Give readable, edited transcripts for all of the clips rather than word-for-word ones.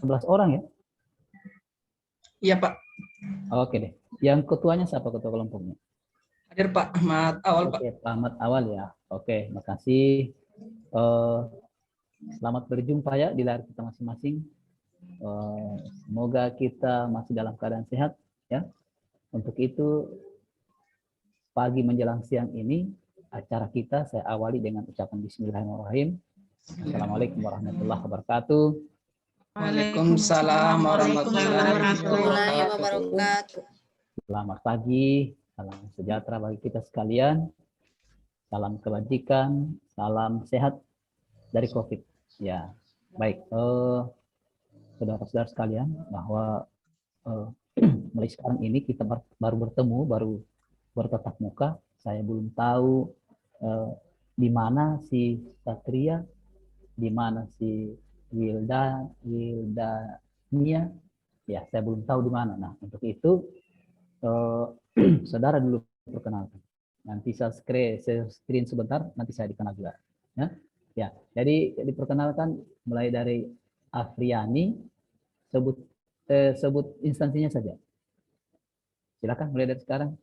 11 orang ya? Iya Pak. Oke deh. Yang ketuanya siapa ketua kelompoknya? Hadir Pak Ahmad Awal Pak. Oke, Pak Ahmad Awal ya. Oke, makasih. Selamat berjumpa ya di layar kita masing-masing. Semoga kita masih dalam keadaan sehat ya. Untuk itu pagi menjelang siang ini acara kita saya awali dengan ucapan Bismillahirrahmanirrahim. Assalamualaikum warahmatullahi wabarakatuh. Waalaikumsalam warahmatullahi wabarakatuh. Selamat pagi, salam sejahtera bagi kita sekalian. Salam kebajikan, salam sehat dari COVID. Ya, baik. Saudara-saudara sekalian, bahwa mulai sekarang ini kita baru bertemu, baru bertatap muka. Saya belum tahu di mana si Satria, di mana si Wildania, ya saya belum tahu di mana. Nah untuk itu saudara dulu perkenalkan. Nanti saya screen sebentar, nanti saya dikenal juga. Ya, jadi diperkenalkan mulai dari Afriani, sebut instansinya saja. Silakan mulai dari sekarang.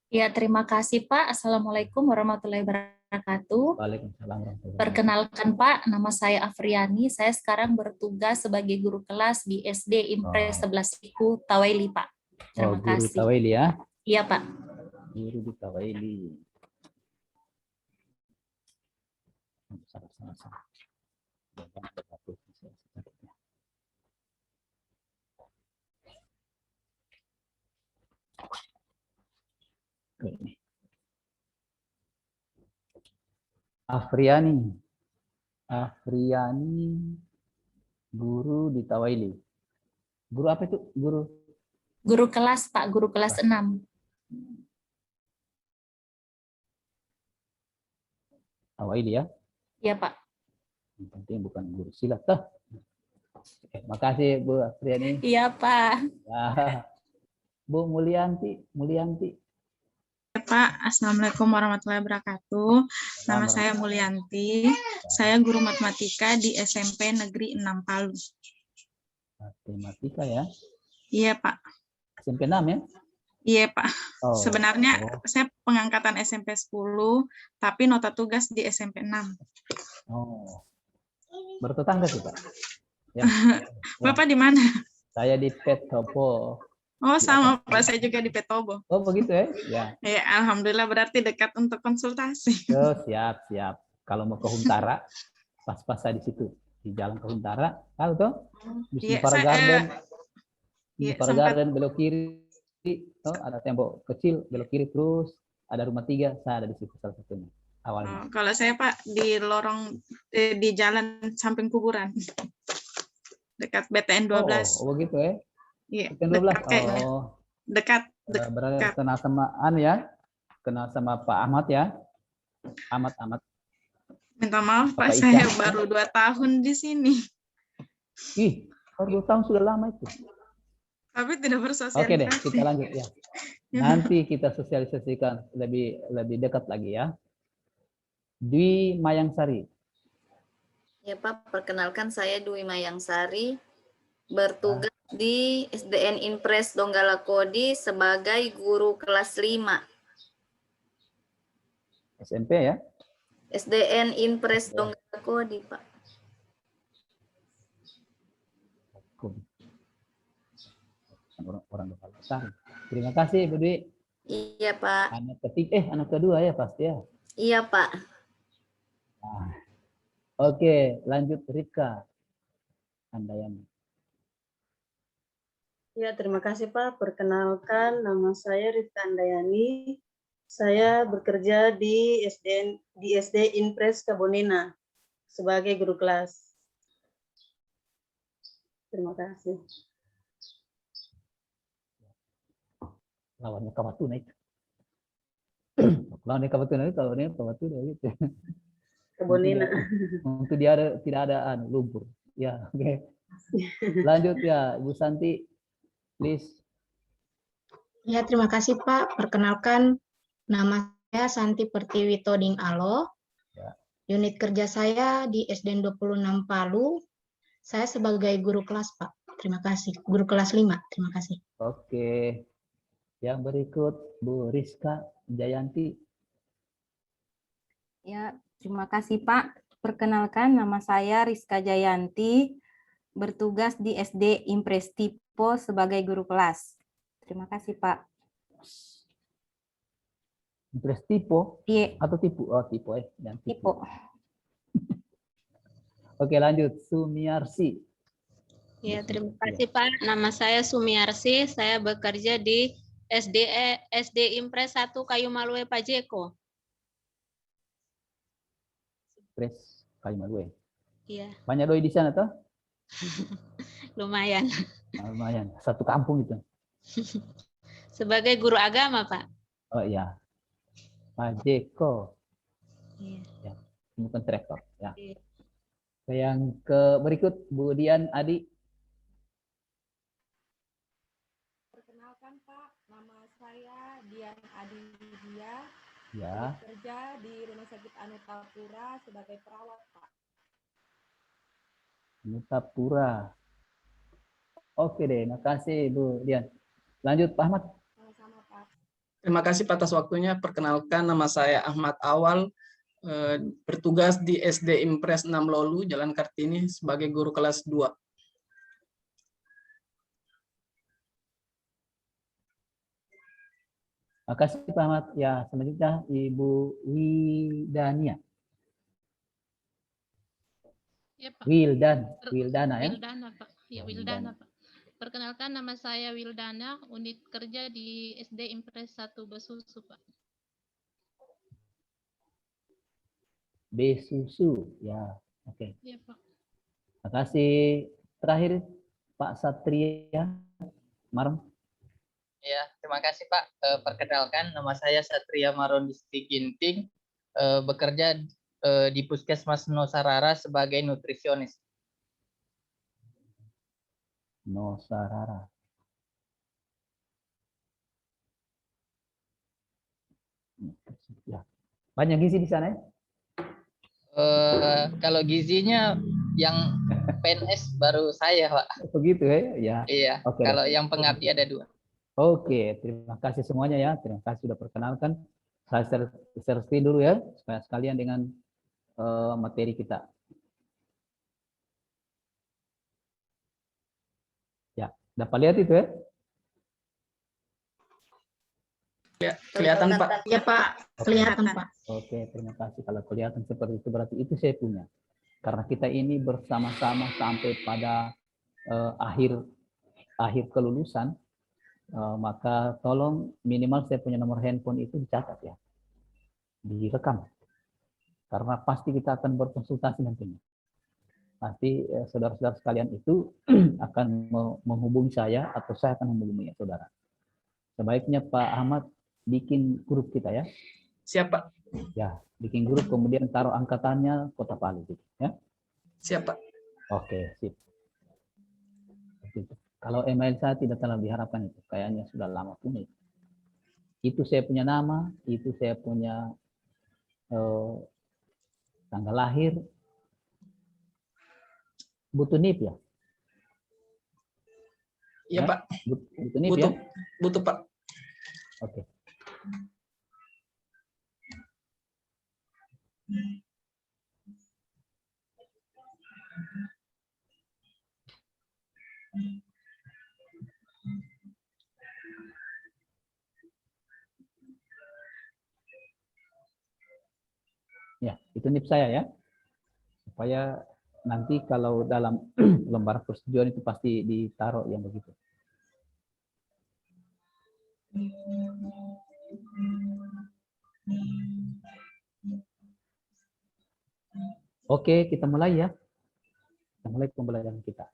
Ya, terima kasih Pak. Assalamualaikum warahmatullahi wabarakatuh. Waalaikumsalam warahmatullahi wabarakatuh. Perkenalkan Pak, nama saya Afriani. Saya sekarang bertugas sebagai guru kelas di SD Impres 11 Siku, Tawaili Pak. Terima guru kasih. Tawaili ya? Iya Pak. Guru di Tawaili. Sama-sama. Afriani, guru di Tawaili. Guru apa itu? Guru kelas Pak, guru kelas 6. Tawaili ya? Iya Pak. Yang penting bukan guru silat toh. Makasih Bu Afriani. Iya Pak. Ya. Bu Mulyanti. Pak, Assalamualaikum warahmatullahi wabarakatuh. Nama saya Mulyanti. Saya guru matematika di SMP Negeri 6 Palu. Matematika ya? Iya Pak. SMP 6 ya? Iya Pak. Sebenarnya saya pengangkatan SMP 10, tapi nota tugas di SMP 6. Oh. Bertetangga sih Pak. Ya. Bapak di mana? Saya di Petobo. Oh sama Pak, saya juga di Petobo. Oh begitu ya? Ya. Ya, alhamdulillah berarti dekat untuk konsultasi. Oh, siap. Kalau mau ke Huntara, pas-pas saya di situ. Di jalan ke Huntara, tahu toh? Di Garden, belok kiri. Oh, ada tembok kecil, belok kiri terus. Ada rumah 3, saya ada di situ salah satunya. Awalnya. Kalau saya Pak di lorong di jalan samping kuburan. Dekat BTN 12. Oh begitu ya? Iya, dekat kayaknya. Dekat. Berarti kenal sama kenal sama Pak Ahmad ya? Ahmad. Minta maaf Pak, saya baru 2 tahun di sini. Ih, baru 2 tahun sudah lama itu. Tapi tidak bersosialisasi. Oke deh, kita lanjut ya. Nanti kita sosialisasikan lebih dekat lagi ya. Dwi Mayangsari. Ya Pak, perkenalkan saya Dwi Mayangsari, bertugas di SDN Impres Donggala Kodi sebagai guru kelas 5. SMP ya? SDN Impres Donggala Kodi, Pak. Orang Donggala Sari. Terima kasih Bu Dwi. Iya Pak. Anak kedua ya pasti ya? Iya Pak. Nah. Oke, lanjut Rika Andayani. Ya, terima kasih Pak. Perkenalkan, nama saya Rika Andayani. Saya bekerja di SD Impres Kabonena sebagai guru kelas. Terima kasih. Lawannya Kawatuna itu. Lawannya Kawatuna itu, gitu. Kabonena. Untuk tidak ada lumpur. Ya, oke. Lanjut ya, Bu Santi. Please. Ya, terima kasih Pak. Perkenalkan, nama saya Santi Pertiwi Toding Alo. Ya. Unit kerja saya di SDN 26 Palu. Saya sebagai guru kelas, Pak. Terima kasih. Guru kelas 5. Terima kasih. Oke. Yang berikut Bu Rizka Jayanti. Ya, terima kasih Pak. Perkenalkan, nama saya Rizka Jayanti, bertugas di SD Impres Tipo sebagai guru kelas. Terima kasih Pak. Impres Tipo Iya, atau Tipu? Oh, Tipo dan Tipo. Oke, lanjut. Sumiarsi. Ya, terima kasih Pak. Nama saya Sumiarsi, saya bekerja di SD Impres 1 Kayu Malue Pajeko. Impres Kayu Malue. Iya, Banyak doi di sana toh? lumayan. Nah, lumayan. Satu kampung itu. Sebagai guru agama, Pak. Oh iya. Pajeko. Iya. Ya, bukan traktor. Ya. Iya. Yang ke berikut Bu Dian Adi. Perkenalkan Pak, nama saya Dian Adi Widya, Ya. bekerja di Rumah Sakit Anutapura sebagai perawat Pak. Nutapura. Oke deh, makasih Bu Dian. Lanjut Pak Ahmad. Sama-sama Pak. Terima kasih Pak atas waktunya. Perkenalkan, nama saya Ahmad Awal, bertugas di SD Impres 6 Lolu, Jalan Kartini sebagai guru kelas 2. Makasih Pak Ahmad. Ya, selanjutnya Ibu Widania. Ya, Pak. Wildana ya. Wildana, Pak. Ya, Wildana, Pak. Perkenalkan, nama saya Wildana, unit kerja di SD Impres 1 Besusu, Pak. Besusu. Ya, oke. Ya, Pak. Makasih. Terakhir Pak Satria Maron. Ya, terima kasih Pak. Perkenalkan, nama saya Satria Maron Distrik Ginting, bekerja di Puskesmas Nosarara sebagai nutrisionis. Nosarara. Ya. Banyak gizi di sana ya? Kalau gizinya yang PNS baru saya, Pak. Begitu ya? Ya. Iya. Oke. Kalau yang pengabdi ada 2. Oke, terima kasih semuanya ya. Terima kasih sudah perkenalkan. Saya share screen dulu ya, supaya sekalian dengan materi kita. Ya, dapat lihat itu ya? Kelihatan Pak? Ya Pak, kelihatan Pak. Oke, terima kasih. Kalau kelihatan seperti itu berarti itu saya punya. Karena kita ini bersama-sama sampai pada akhir kelulusan, maka tolong minimal saya punya nomor handphone itu dicatat ya, direkam. Karena pasti kita akan berkonsultasi nantinya. Pasti saudara-saudara sekalian itu akan menghubungi saya atau saya akan menghubungi saudara. Sebaiknya Pak Ahmad bikin grup kita ya. Siap Pak. Ya, bikin grup kemudian taruh angkatannya Kota Palu gitu ya. Siap Pak. Oke, sip. Kalau email saya tidak terlalu diharapkan itu, kayaknya sudah lama punya itu. Itu saya punya nama, itu saya punya tanggal lahir. Butuh NIP ya? Iya Pak. Butuh NIP ya? Butuh Pak. Oke. Ya, itu NIP saya ya. Supaya nanti kalau dalam lembar persetujuan itu pasti ditaruh yang begitu. Oke, kita mulai ya. Kita mulai pembelajaran kita.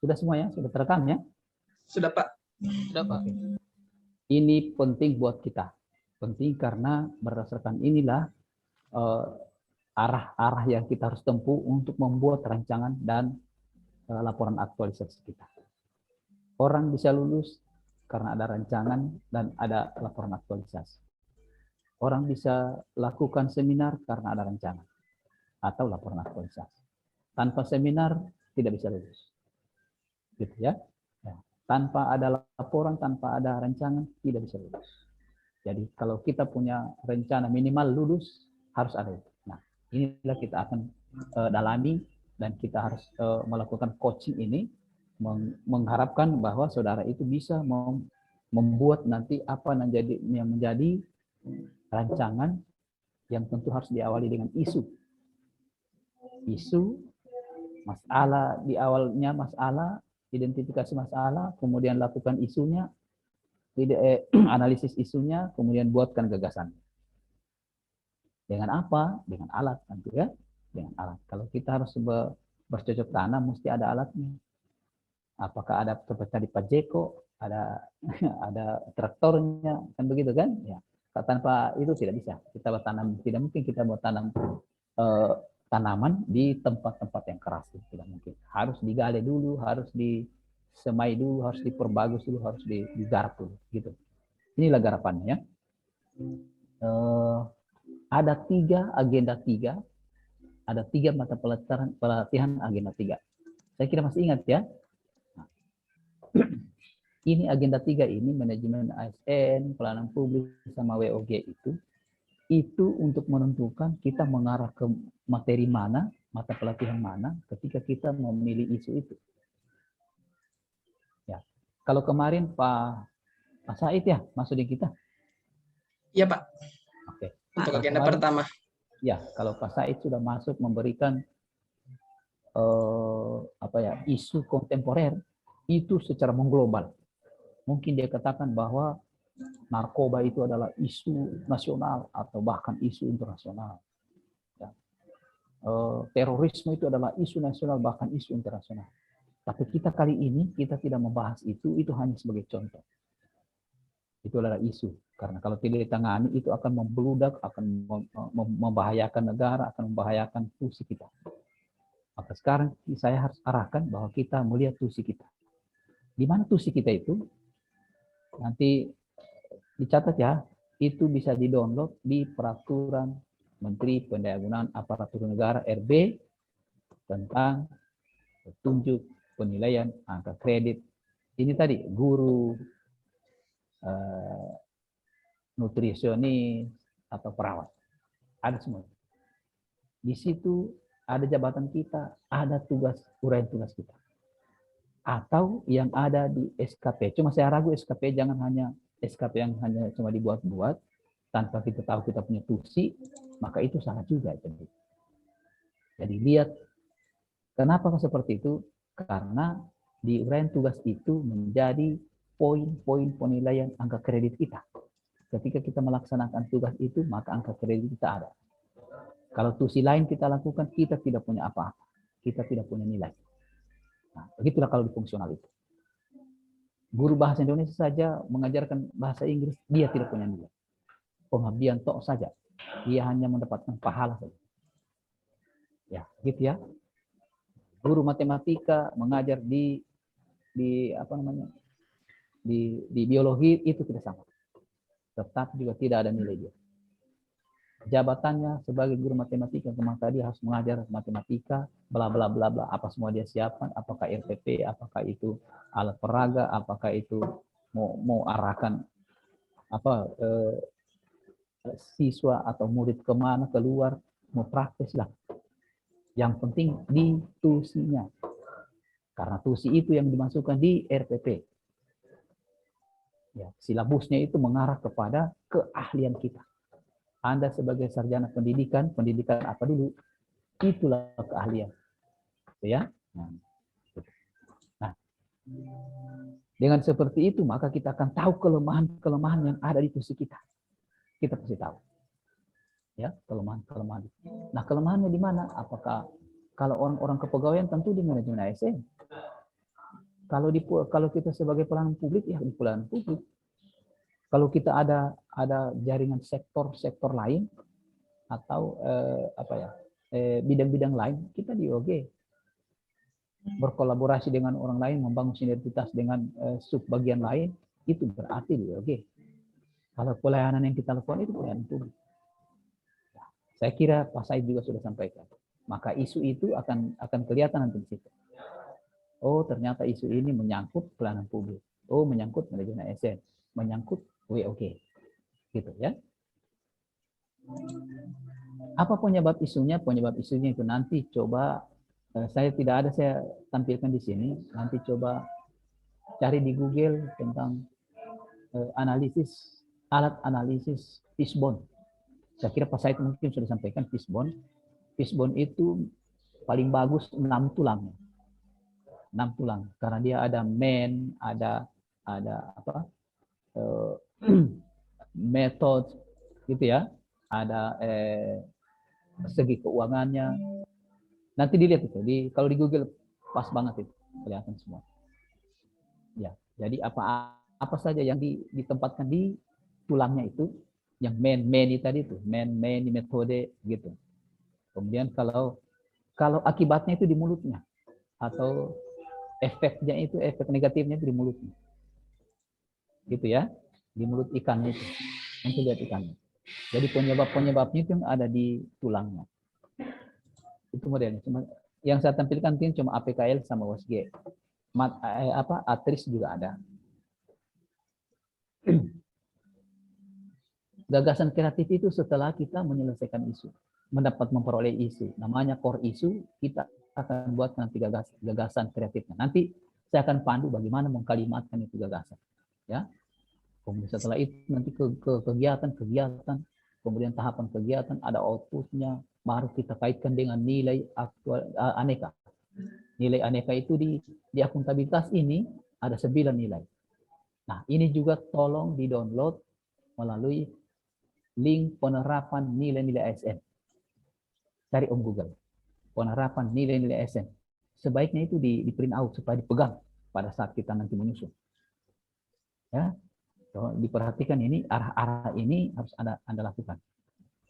Sudah semua ya? Sudah terekam ya? Sudah Pak. Sudah Pak. Oke. Ini penting buat kita. Penting karena berdasarkan inilah arah-arah yang kita harus tempuh untuk membuat rancangan dan laporan aktualisasi kita. Orang bisa lulus karena ada rancangan dan ada laporan aktualisasi. Orang bisa lakukan seminar karena ada rancangan atau laporan aktualisasi. Tanpa seminar tidak bisa lulus. Gitu ya. Ya. Tanpa ada laporan, tanpa ada rancangan tidak bisa lulus. Jadi kalau kita punya rencana minimal lulus harus ada itu. Nah, inilah kita akan dalami dan kita harus melakukan coaching ini mengharapkan bahwa saudara itu bisa membuat nanti apa yang menjadi rancangan yang tentu harus diawali dengan isu. Isu, masalah di awalnya masalah, identifikasi masalah, kemudian lakukan isunya, analisis isunya, kemudian buatkan gagasan. Dengan apa? Dengan alat tentu ya. Dengan alat. Kalau kita harus bercocok tanam, mesti ada alatnya. Apakah ada seperti tadi Pajeko, ada traktornya, kan begitu kan? Ya. Tanpa itu tidak bisa. Kita bertanam, tidak mungkin kita mau tanam tanaman di tempat-tempat yang keras, tidak mungkin. Harus digali dulu, harus disemai dulu, harus diperbagus dulu, harus digarap dulu, gitu. Inilah garapannya. Ada agenda 3, ada 3 mata pelatihan agenda 3. Saya kira masih ingat ya. Ini agenda 3 ini, manajemen ASN, pelayanan publik sama WOG itu untuk menentukan kita mengarah ke materi mana, mata pelatihan mana ketika kita memilih isu itu. Ya. Kalau kemarin Pak Said ya masuk di kita? Iya Pak. Oke. Untuk agenda pertama. Ya, kalau Pak Said sudah masuk memberikan isu kontemporer itu secara mengglobal. Mungkin dia katakan bahwa narkoba itu adalah isu nasional atau bahkan isu internasional. Ya. Terorisme itu adalah isu nasional bahkan isu internasional. Tapi kita kali ini kita tidak membahas itu hanya sebagai contoh. Itu adalah isu. Karena kalau tidak ditangani itu akan membludak, akan membahayakan negara, akan membahayakan fungsi kita. Maka sekarang saya harus arahkan bahwa kita melihat tusi kita. Di mana tusi kita itu? Nanti dicatat ya, itu bisa di-download di Peraturan Menteri Pendayagunaan Aparatur Negara RB tentang petunjuk penilaian angka kredit. Ini tadi guru, nutrisionis atau perawat. Ada semua. Di situ ada jabatan kita, ada uraian tugas kita. Atau yang ada di SKP. Cuma saya ragu SKP jangan hanya SKP yang hanya cuma dibuat-buat tanpa kita tahu kita punya tusi, maka itu salah juga. Jadi lihat kenapa seperti itu? Karena di uraian tugas itu menjadi poin-poin penilaian angka kredit kita. Ketika kita melaksanakan tugas itu, maka angka kredit kita ada. Kalau tusi lain kita lakukan, kita tidak punya apa-apa. Kita tidak punya nilai. Nah, begitulah kalau di fungsional itu. Guru bahasa Indonesia saja mengajarkan bahasa Inggris, dia tidak punya nilai. Pengabdian tok saja. Dia hanya mendapatkan pahala saja. Ya, gitu ya. Guru matematika mengajar di biologi itu tidak sama. Tetap juga tidak ada nilai dia. Jabatannya sebagai guru matematika, maka dia harus mengajar matematika, bla bla bla bla, apa semua dia siapkan, apakah RPP, apakah itu alat peraga, apakah itu mau arahkan siswa atau murid kemana, keluar, mau praktis lah. Yang penting di tusinya. Karena tusi itu yang dimasukkan di RPP. Ya, silabusnya itu mengarah kepada keahlian kita. Anda sebagai sarjana pendidikan apa dulu? Itulah keahlian. Ya. Nah, dengan seperti itu maka kita akan tahu kelemahan-kelemahan yang ada di tusi kita. Kita pasti tahu. Ya, kelemahan-kelemahan. Nah, kelemahannya di mana? Apakah kalau orang-orang kepegawaian tentu di manajemen ASN. Kalau kita sebagai pelayanan publik ya di pelayanan publik. Kalau kita ada jaringan sektor lain atau bidang-bidang lain, kita di OG berkolaborasi dengan orang lain, membangun sinergitas dengan subbagian lain, itu berarti di OG. Kalau pelayanan yang kita lakukan itu pelayanan publik. Saya kira Pak Said juga sudah sampaikan. maka isu itu akan kelihatan nanti di situ. Oh, ternyata isu ini menyangkut pelayanan publik. Oh, menyangkut manajemen ASN, menyangkut WOG. Gitu ya. Apa penyebab isunya? Penyebab isunya itu nanti coba saya tidak ada saya tampilkan di sini. Nanti coba cari di Google tentang analisis alat analisis fishbone. Saya kira Pak Said mungkin sudah sampaikan fishbone. Fishbone itu paling bagus 6 tulangnya. 6 tulang karena dia ada main, ada apa? Metode gitu ya. Ada segi keuangannya. Nanti dilihat itu. Kalau di Google pas banget itu, kelihatan semua. Ya, jadi apa saja yang ditempatkan di tulangnya itu, yang main tadi itu, main metode gitu. Kemudian kalau akibatnya itu di mulutnya atau efeknya itu efek negatifnya itu di mulutnya. Gitu ya, di mulut ikannya itu. Nanti lihat ikannya. Jadi penyebabnya itu yang ada di tulangnya. Itu modelnya. Yang saya tampilkan ini cuma APKL sama WSG. Atris juga ada. Gagasan kreatif itu setelah kita menyelesaikan isu, memperoleh isu, namanya core isu, kita akan buat nanti gagasan kreatifnya. Nanti saya akan pandu bagaimana mengkalimatkan itu gagasan. Ya. Kemudian setelah itu nanti ke kegiatan, kemudian tahapan kegiatan ada outputnya, baru kita kaitkan dengan nilai aktual aneka. Nilai aneka itu di akuntabilitas ini ada 9 nilai. Nah, ini juga tolong di-download melalui link penerapan nilai-nilai ASN. Cari Om Google. Penerapan nilai-nilai ASN. Sebaiknya itu di print out supaya dipegang pada saat kita nanti menyusun. Ya. So, diperhatikan ini arah-arah ini harus Anda lakukan.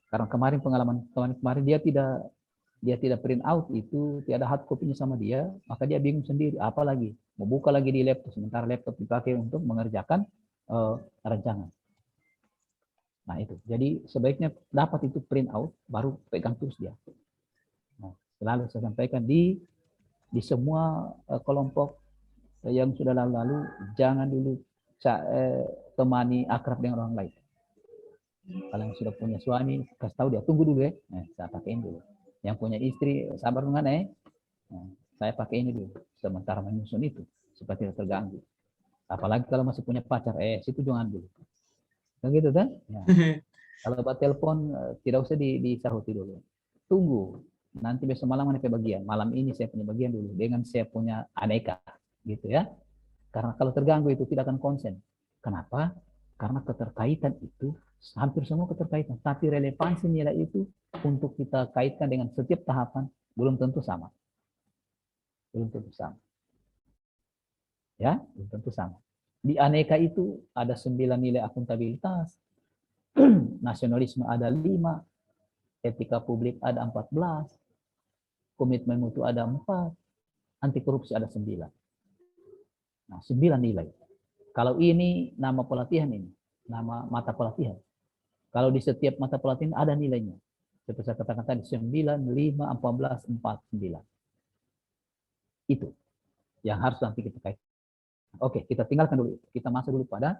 Karena pengalaman kemarin dia tidak print out itu, tidak ada hard copy-nya sama dia, maka dia bingung sendiri, apalagi mau buka lagi di laptop, sementara laptop dipakai untuk mengerjakan rancangan. Nah itu, jadi sebaiknya dapat itu print out, baru pegang terus dia. Nah, selalu saya sampaikan di semua kelompok yang sudah lalu-lalu, jangan dulu temani akrab dengan orang lain. Kalau yang sudah punya suami, kasih tahu dia, tunggu dulu ya, saya pakaiin dulu. Yang punya istri, sabar dengan saya pakai ini dulu, sementara menyusun itu, supaya tidak terganggu. Apalagi kalau masih punya pacar, situ jangan dulu. Begitu kan? Ya. Kalau buat telepon, tidak usah disahuti dulu. Tunggu, nanti besok malam ada bagian. Malam ini saya punya bagian dulu, dengan saya punya aneka. Gitu ya. Karena kalau terganggu itu tidak akan konsen. Kenapa? Karena keterkaitan itu, hampir semua keterkaitan. Tapi relevansi nilai itu untuk kita kaitkan dengan setiap tahapan belum tentu sama. Belum tentu sama. Ya, belum tentu sama. Di aneka itu ada 9 nilai akuntabilitas, nasionalisme ada 5, etika publik ada 14, komitmen mutu ada 4, anti korupsi ada 9. Nah, 9 nilai. Kalau ini nama pelatihan ini, nama mata pelatihan. Kalau di setiap mata pelatihan ada nilainya. Seperti saya katakan tadi, 9, 5, 14, 4, 9. Itu yang harus nanti kita kaitkan. Oke, kita tinggalkan dulu. Kita masuk dulu pada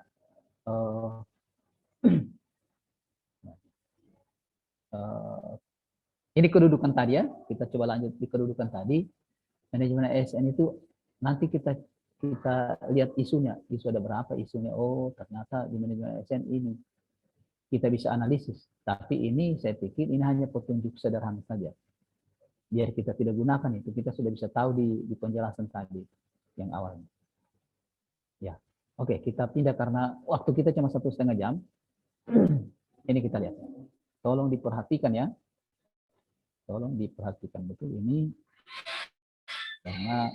ini kedudukan tadi ya. Kita coba lanjut di kedudukan tadi. Manajemen ASN itu nanti kita lihat isunya. Isu ada berapa isunya? Oh, ternyata di manajemen ASN ini. Kita bisa analisis. Tapi ini saya pikir ini hanya petunjuk sederhana saja. Biar kita tidak gunakan itu, kita sudah bisa tahu di penjelasan tadi yang awalnya. Ya, oke, kita pindah karena waktu kita cuma 1,5 jam. Ini kita lihat. Tolong diperhatikan ya. Tolong diperhatikan betul ini karena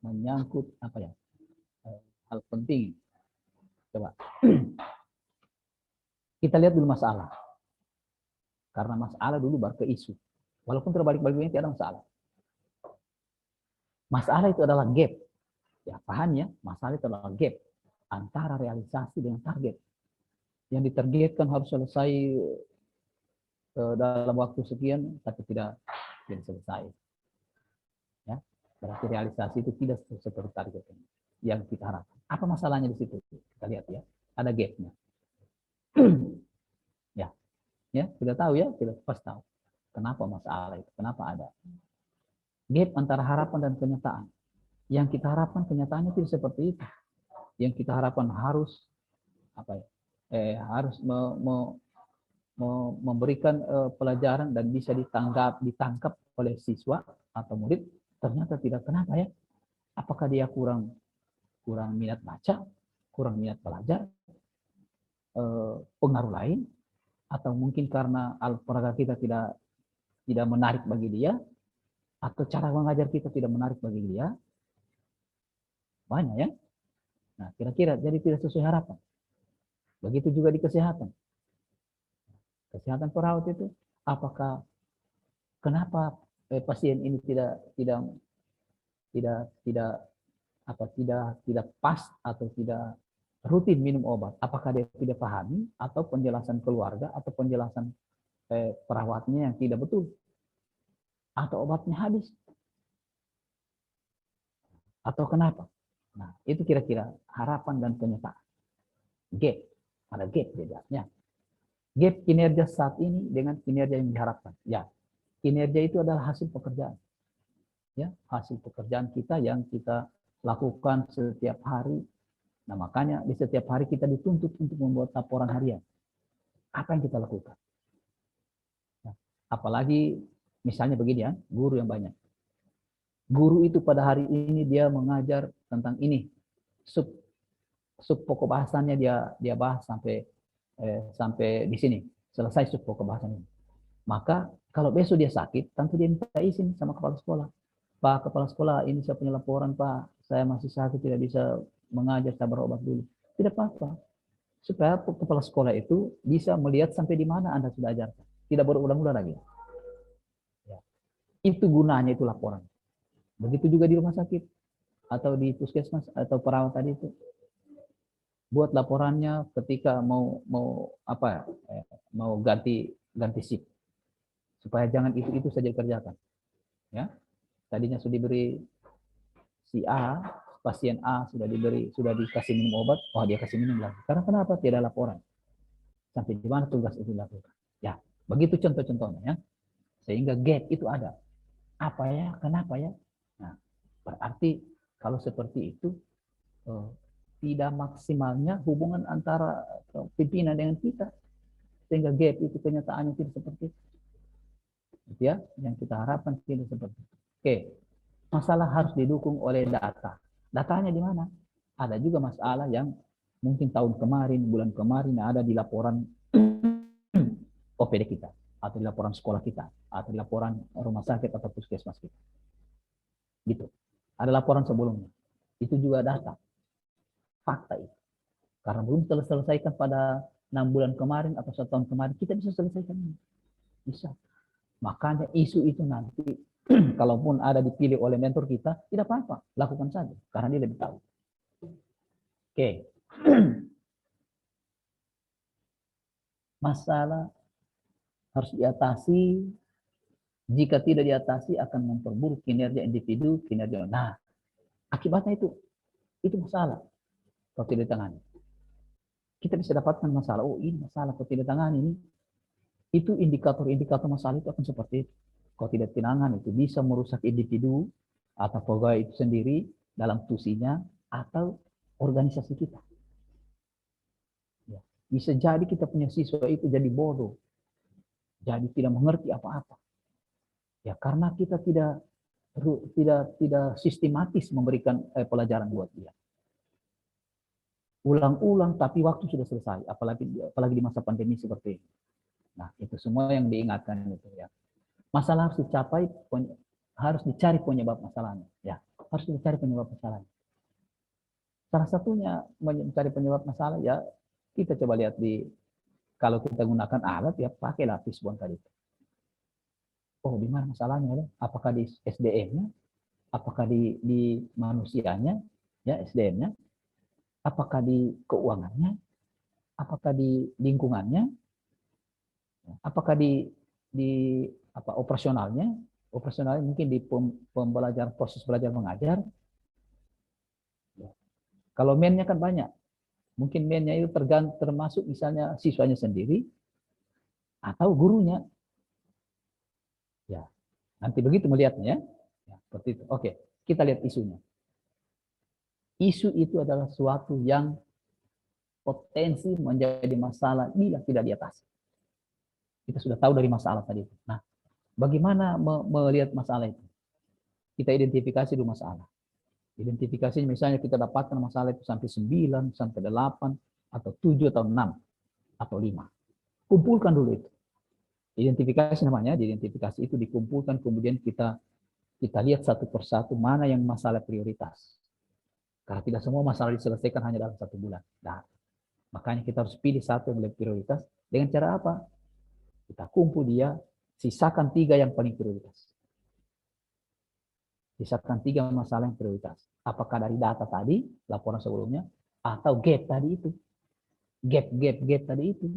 menyangkut apa ya? Hal penting. Coba. Kita lihat dulu masalah. Karena masalah dulu baru ke isu. Walaupun terbalik-baliknya tidak ada masalah. Masalah itu adalah gap. Ya, paham ya, masalah itu adalah gap antara realisasi dengan target. Yang ditargetkan harus selesai dalam waktu sekian, tapi tidak tidak selesai. Ya, berarti realisasi itu tidak seperti target yang kita harapkan. Apa masalahnya di situ? Kita lihat ya, ada gapnya. Ya, kita tahu ya, kita pasti tahu. Kenapa masalah itu? Kenapa ada gap antara harapan dan kenyataan? Yang kita harapkan kenyataannya tidak seperti itu. Yang kita harapkan harus apa ya? Harus memberikan pelajaran dan bisa ditangkap oleh siswa atau murid, ternyata tidak. Kenapa ya? Apakah dia kurang minat baca, kurang minat belajar, pengaruh lain, atau mungkin karena olahraga kita tidak menarik bagi dia, atau cara mengajar kita tidak menarik bagi dia? Banyak ya. Nah, kira-kira jadi tidak sesuai harapan. Begitu juga di kesehatan. Kesehatan perawat itu, apakah kenapa pasien ini tidak pas atau tidak rutin minum obat? Apakah dia tidak pahami, atau penjelasan keluarga, atau penjelasan perawatnya yang tidak betul, atau obatnya habis, atau kenapa? Nah, itu kira-kira harapan dan kenyataan. Gap, ada gap bedanya. Gap kinerja saat ini dengan kinerja yang diharapkan. Ya, kinerja itu adalah hasil pekerjaan. Ya, hasil pekerjaan kita yang kita lakukan setiap hari. Nah, makanya di setiap hari kita dituntut untuk membuat laporan harian. Apa yang kita lakukan? Nah, apalagi misalnya begini ya, guru yang banyak. Guru itu pada hari ini dia mengajar tentang ini. Sub pokok bahasannya dia bahas sampai di sini. Selesai sub pokok bahasannya. Maka kalau besok dia sakit, tentu dia minta izin sama kepala sekolah. Pak kepala sekolah, ini saya punya laporan Pak, saya masih sakit tidak bisa mengajar, saya berobat dulu. Tidak apa-apa. Supaya kepala sekolah itu bisa melihat sampai di mana Anda sudah ajarkan. Tidak berulang-ulang lagi. Ya. Itu gunanya itu laporan. Begitu juga di rumah sakit atau di puskesmas atau perawat tadi itu. Buat laporannya ketika mau ganti shift. Supaya jangan itu saja dikerjakan. Ya. Tadinya sudah diberi si A, pasien A sudah dikasih minum obat, oh dia kasih minum lagi. Karena kenapa? Tidak laporan. Sampai di mana tugas itu dilakukan. Ya, begitu contoh-contohnya ya. Sehingga gap itu ada. Apa ya? Kenapa ya? Nah, berarti kalau seperti itu tidak maksimalnya hubungan antara pimpinan dengan kita. Sehingga gap itu kenyataannya tidak seperti itu. Ya, yang kita harapkan tidak seperti itu. Oke. Masalah harus didukung oleh data. Datanya di mana? Ada juga masalah yang mungkin tahun kemarin, bulan kemarin ada di laporan OPD kita, atau di laporan sekolah kita, atau di laporan rumah sakit atau puskesmas kita. Gitu. Ada laporan sebelumnya. Itu juga data. Fakta itu. Karena belum selesaikan pada 6 bulan kemarin atau 1 tahun kemarin, kita bisa selesaikan ini. Bisa. Makanya isu itu nanti, kalaupun ada dipilih oleh mentor kita, tidak apa-apa. Lakukan saja. Karena dia lebih tahu. Oke. Masalah harus diatasi. Jika tidak diatasi akan memperburuk kinerja individu, kinerja. Nah, akibatnya itu masalah kalau tidak ditangani. Kita bisa dapatkan masalah. Oh, ini masalah kalau tidak ditangani ini. Itu indikator-indikator masalah itu akan seperti itu. Kalau tidak ditangani itu bisa merusak individu atau pegawai itu sendiri dalam fungsinya atau organisasi kita. Ya. Bisa jadi kita punya siswa itu jadi bodoh. Jadi tidak mengerti apa-apa. Ya, karena kita tidak sistematis memberikan pelajaran buat dia. Ulang-ulang tapi waktu sudah selesai, apalagi di masa pandemi seperti ini. Nah, itu semua yang diingatkan itu ya. Masalah harus dicapai, harus dicari penyebab masalahnya. Ya, harus dicari penyebab masalahnya. Salah satunya mencari penyebab masalah ya kita coba lihat kalau kita gunakan alat ya pakailah fishbone tadi. Oh, di mana masalahnya? Apakah di SDM-nya? Apakah di manusianya? Ya, SDM-nya? Apakah di keuangannya? Apakah di lingkungannya? Apakah di operasionalnya? Operasional mungkin di pembelajaran, proses belajar mengajar. Kalau mainnya kan banyak. Mungkin mainnya itu termasuk misalnya siswanya sendiri atau gurunya. Ya, nanti begitu melihatnya ya. Seperti itu. Oke, kita lihat isunya. Isu itu adalah suatu yang potensi menjadi masalah bila tidak diatasi. Kita sudah tahu dari masalah tadi. Nah, bagaimana melihat masalah itu? Kita identifikasi dulu masalah. Identifikasi misalnya kita dapatkan masalah itu sampai 9, sampai 8, atau 7, atau 6, atau 5. Kumpulkan dulu itu. Identifikasi namanya, identifikasi itu dikumpulkan, kemudian kita lihat satu persatu mana yang masalah prioritas. Karena tidak semua masalah diselesaikan hanya dalam 1 bulan. Nah, makanya kita harus pilih satu yang lebih prioritas. Dengan cara apa? Kita kumpul dia, sisakan 3 yang paling prioritas. Sisakan 3 masalah yang prioritas. Apakah dari data tadi, laporan sebelumnya, atau gap tadi itu. Gap tadi itu.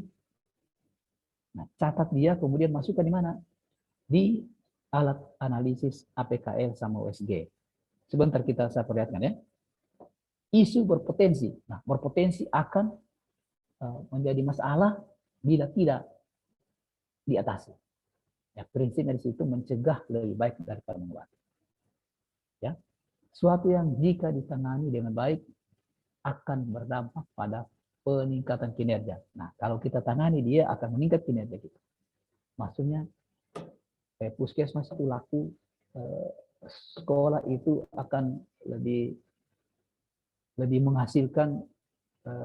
Nah, catat dia, kemudian masukkan di mana? Di alat analisis APKL sama USG. Sebentar saya perlihatkan ya. Isu berpotensi. Nah, berpotensi akan menjadi masalah bila tidak diatasi. Ya, prinsipnya di situ mencegah lebih baik daripada mengobati. Ya, suatu yang jika ditangani dengan baik akan berdampak pada peningkatan kinerja. Nah, kalau kita tangani dia akan meningkat kinerja kita. Maksudnya puskesmas itu laku, sekolah itu akan lebih menghasilkan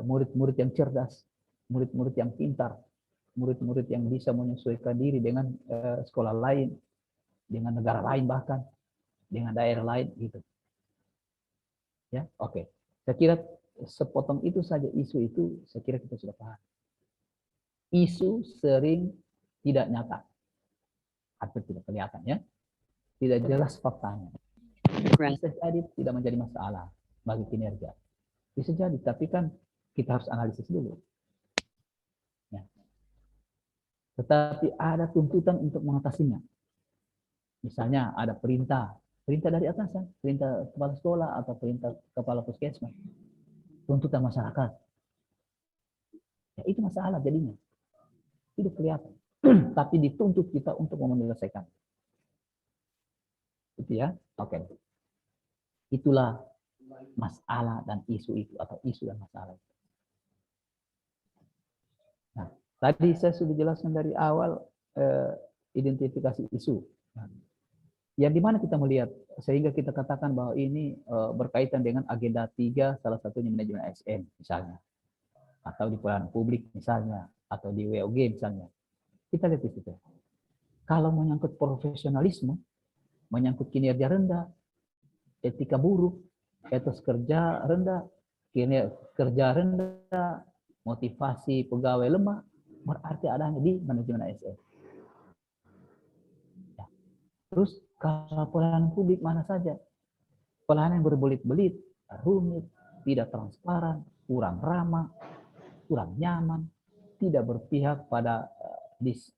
murid-murid yang cerdas, murid-murid yang pintar, murid-murid yang bisa menyesuaikan diri dengan sekolah lain, dengan negara lain bahkan, dengan daerah lain gitu. Ya, oke. Saya kira sepotong itu saja isu itu, saya kira kita sudah paham. Isu sering tidak nyata atau tidak kelihatan ya, tidak jelas faktanya. Bisa jadi tidak menjadi masalah bagi kinerja. Bisa jadi, tapi kan kita harus analisis dulu. Ya. Tetapi ada tuntutan untuk mengatasinya. Misalnya ada perintah dari atasan, perintah kepala sekolah atau perintah kepala puskesmas, tuntutan masyarakat. Ya, itu masalah jadinya. Tidak kelihatan. Tapi dituntut kita untuk menyelesaikan. Itu ya. Oke. Itulah masalah dan isu itu, atau isu dan masalah. Nah, tadi saya sudah jelaskan dari awal identifikasi isu. Yang dimana kita melihat sehingga kita katakan bahwa ini berkaitan dengan agenda 3, salah satunya manajemen ASN misalnya, atau di pelayanan publik misalnya, atau di WOG misalnya. Kita lihat di situ. Kalau menyangkut profesionalisme, menyangkut kinerja rendah, etika buruk, etos kerja rendah, kerja rendah, motivasi pegawai lemah, berarti adanya di manajemen ASN. Ya. Terus kalau pelayanan publik mana saja? Pelayanan yang berbelit-belit, rumit, tidak transparan, kurang ramah, kurang nyaman, tidak berpihak pada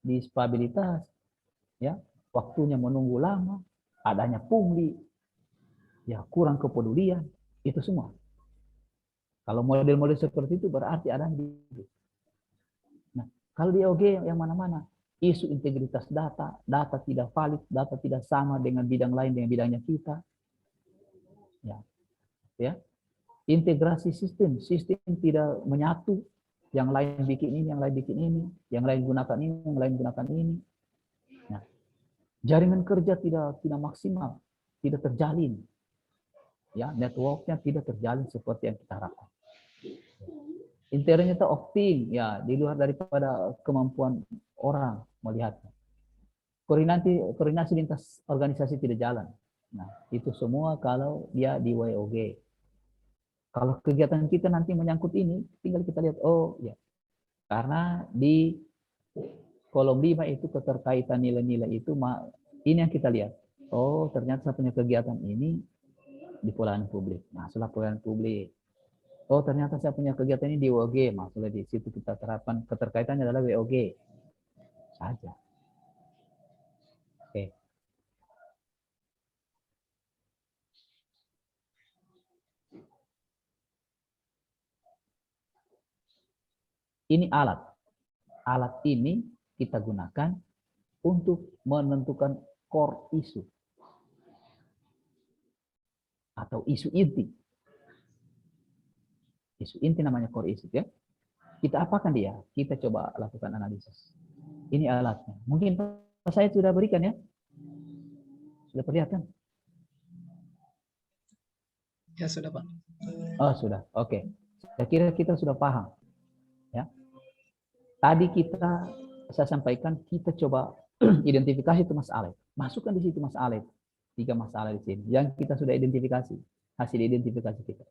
dispabilitas, ya, waktunya menunggu lama, adanya pungli, ya, kurang kepedulian, itu semua. Kalau model-model seperti itu berarti ada di. Nah, kalau di OG yang mana-mana, isu integritas data tidak valid, data tidak sama dengan bidang lain dengan bidangnya kita. Ya. Integrasi sistem tidak menyatu, yang lain bikin ini, yang lain bikin ini, yang lain gunakan ini, yang lain gunakan ini. Nah, jaringan kerja tidak maksimal, tidak terjalin. Ya, networknya tidak terjalin seperti yang kita harapkan. Internnya itu optim, ya, di luar daripada kemampuan orang melihatnya. Koordinasi lintas organisasi tidak jalan. Nah, itu semua kalau dia di WOG. Kalau kegiatan kita nanti menyangkut ini, tinggal kita lihat, oh ya, karena di kolom 5 itu keterkaitan nilai-nilai itu, ini yang kita lihat. Oh, ternyata saya punya kegiatan ini di pelayanan publik. Masalah pelayanan publik. Oh, ternyata saya punya kegiatan ini di WOG. Maksudnya di situ kita terapkan keterkaitannya adalah WOG saja. Oke. Ini alat. Alat ini kita gunakan untuk menentukan core isu atau isu inti. Isu inti namanya core isu ya. Kita apakan dia? Kita coba lakukan analisis. Ini alatnya. Mungkin saya sudah berikan ya. Sudah perlihatkan? Ya sudah Pak. Oh sudah. Oke. Saya kira kita sudah paham. Ya. Tadi saya sampaikan kita coba identifikasi itu masalah. Masukkan di situ masalah. 3 masalah di sini yang kita sudah identifikasi, hasil identifikasi kita.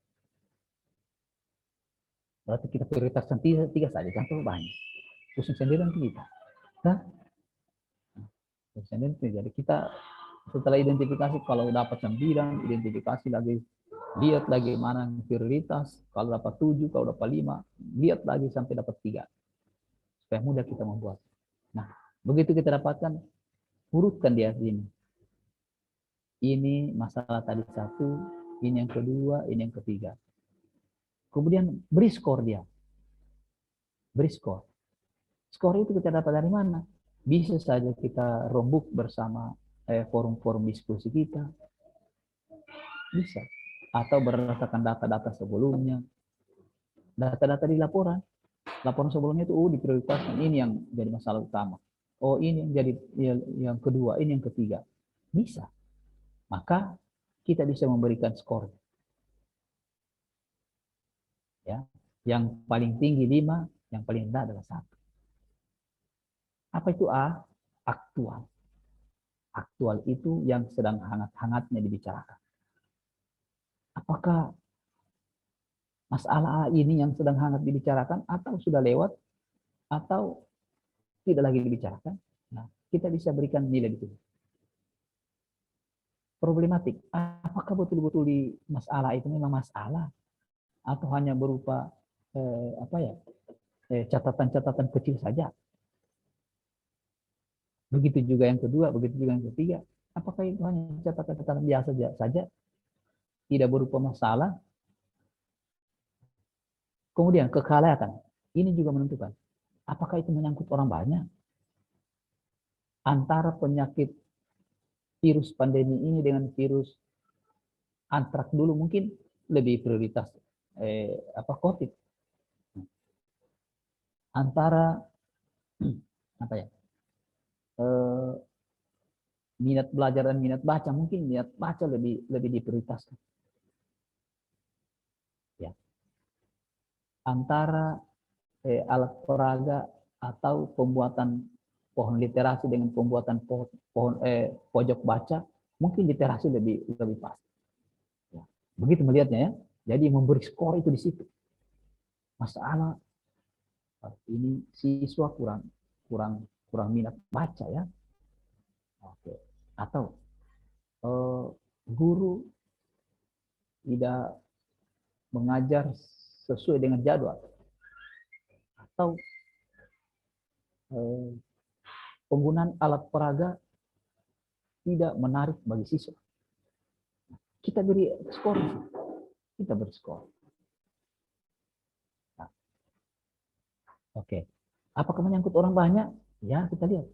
Berarti kita prioritaskan 3 saja, kan terlalu banyak. Pusing sendiri nanti kita. Nah, jadi kita setelah identifikasi kalau dapat 9, identifikasi lagi, lihat lagi mana yang prioritas. Kalau dapat 7, kalau dapat 5, lihat lagi sampai dapat 3. Supaya mudah kita membuat. Nah, begitu kita dapatkan, urutkan dia sini. Ini masalah tadi 1, ini yang kedua, ini yang ketiga. Kemudian beri skor dia. Beri skor. Skor itu kita dapat dari mana? Bisa saja kita rembuk bersama forum-forum diskusi kita. Bisa. Atau berdasarkan data-data sebelumnya. Data-data di laporan. Laporan sebelumnya itu diprioritaskan. Ini yang jadi masalah utama. Oh ini yang jadi yang kedua, ini yang ketiga. Bisa. Maka kita bisa memberikan skor. Ya, yang paling tinggi 5, yang paling rendah adalah 1. Apa itu A? Aktual. Aktual itu yang sedang hangat-hangatnya dibicarakan. Apakah masalah A ini yang sedang hangat dibicarakan atau sudah lewat atau tidak lagi dibicarakan? Nah, kita bisa berikan nilai di sini. Problematik. Apakah betul-betul di masalah itu memang masalah atau hanya berupa catatan-catatan kecil saja? Begitu juga yang kedua, begitu juga yang ketiga. Apakah itu hanya catatan-catatan biasa saja, tidak berupa masalah? Kemudian kekhawatiran. Ini juga menentukan. Apakah itu menyangkut orang banyak? Antara penyakit virus pandemi ini dengan virus antrak dulu mungkin lebih prioritas COVID. Antara minat belajar dan minat baca, mungkin minat baca lebih diprioritaskan. Ya. Antara alat peraga atau pembuatan pohon literasi dengan pembuatan pojok baca, mungkin literasi lebih pas. Ya. Begitu melihatnya ya. Jadi memberi skor itu di situ. Masalah ini siswa kurang minat baca ya. Oke. Atau guru tidak mengajar sesuai dengan jadwal. Atau penggunaan alat peraga tidak menarik bagi siswa. Kita beri skor. Kita beri skor. Nah. Oke. Apakah menyangkut orang banyak? Ya, kita lihat.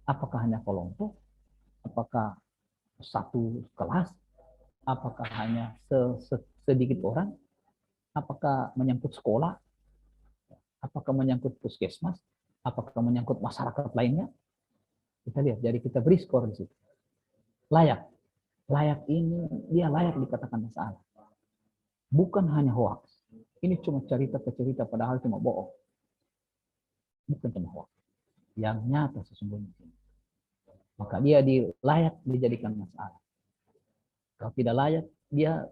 Apakah hanya kelompok? Apakah satu kelas? Apakah hanya sedikit orang? Apakah menyangkut sekolah? Apakah menyangkut puskesmas? Apakah menyangkut masyarakat lainnya? Kita lihat. Jadi kita beri skor di situ. Layak. Layak ini dia layak dikatakan masalah. Bukan hanya hoax. Ini cuma cerita-cerita padahal cuma bohong. Bukan cuma hoax. Yang nyata sesungguhnya. Maka dia layak dijadikan masalah. Kalau tidak layak, dia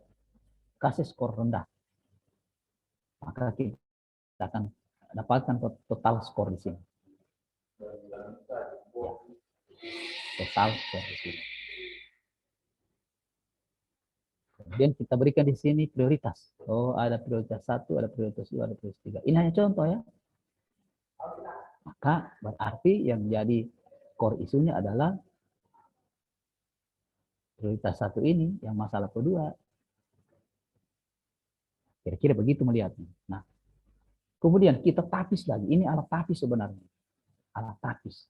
kasih skor rendah. Maka kita akan dapatkan total skor di sini. Total skor di sini. Kemudian kita berikan di sini prioritas. Oh, ada prioritas 1, ada prioritas 2, ada prioritas 3. Ini hanya contoh ya. Maka berarti yang jadi core isunya adalah prioritas 1 ini, yang masalah kedua. Kira-kira begitu melihatnya. Nah, Kemudian kita tapis lagi. Ini alat tapis sebenarnya. Alat tapis.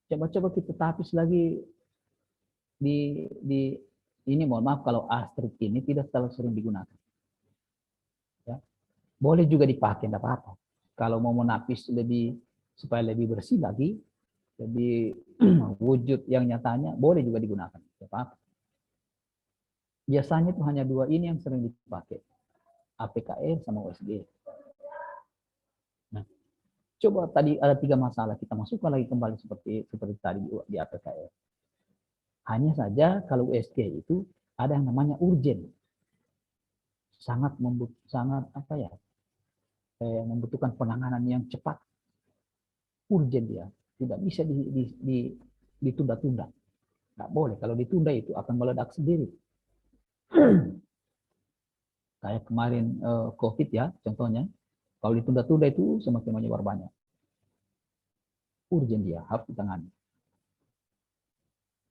Coba-coba kita tapis lagi di ini, mohon maaf kalau Astrid ini tidak terlalu sering digunakan. Ya. Boleh juga dipakai, tidak apa-apa. Kalau mau menapis lebih supaya lebih bersih lagi, lebih wujud yang nyatanya, boleh juga digunakan. Tidak apa-apa. Biasanya itu hanya dua ini yang sering dipakai. APKE sama USG. Nah, coba tadi ada 3 masalah, kita masukkan lagi kembali seperti tadi di APKE. Hanya saja kalau USG itu ada yang namanya urgent. Sangat membutuhkan penanganan yang cepat. Urgent dia, tidak bisa ditunda-tunda. Nggak boleh, kalau ditunda itu akan meledak sendiri. Kayak kemarin COVID ya, contohnya. Kalau ditunda-tunda itu semakin menyebar banyak. Urgent dia, harus ditangani.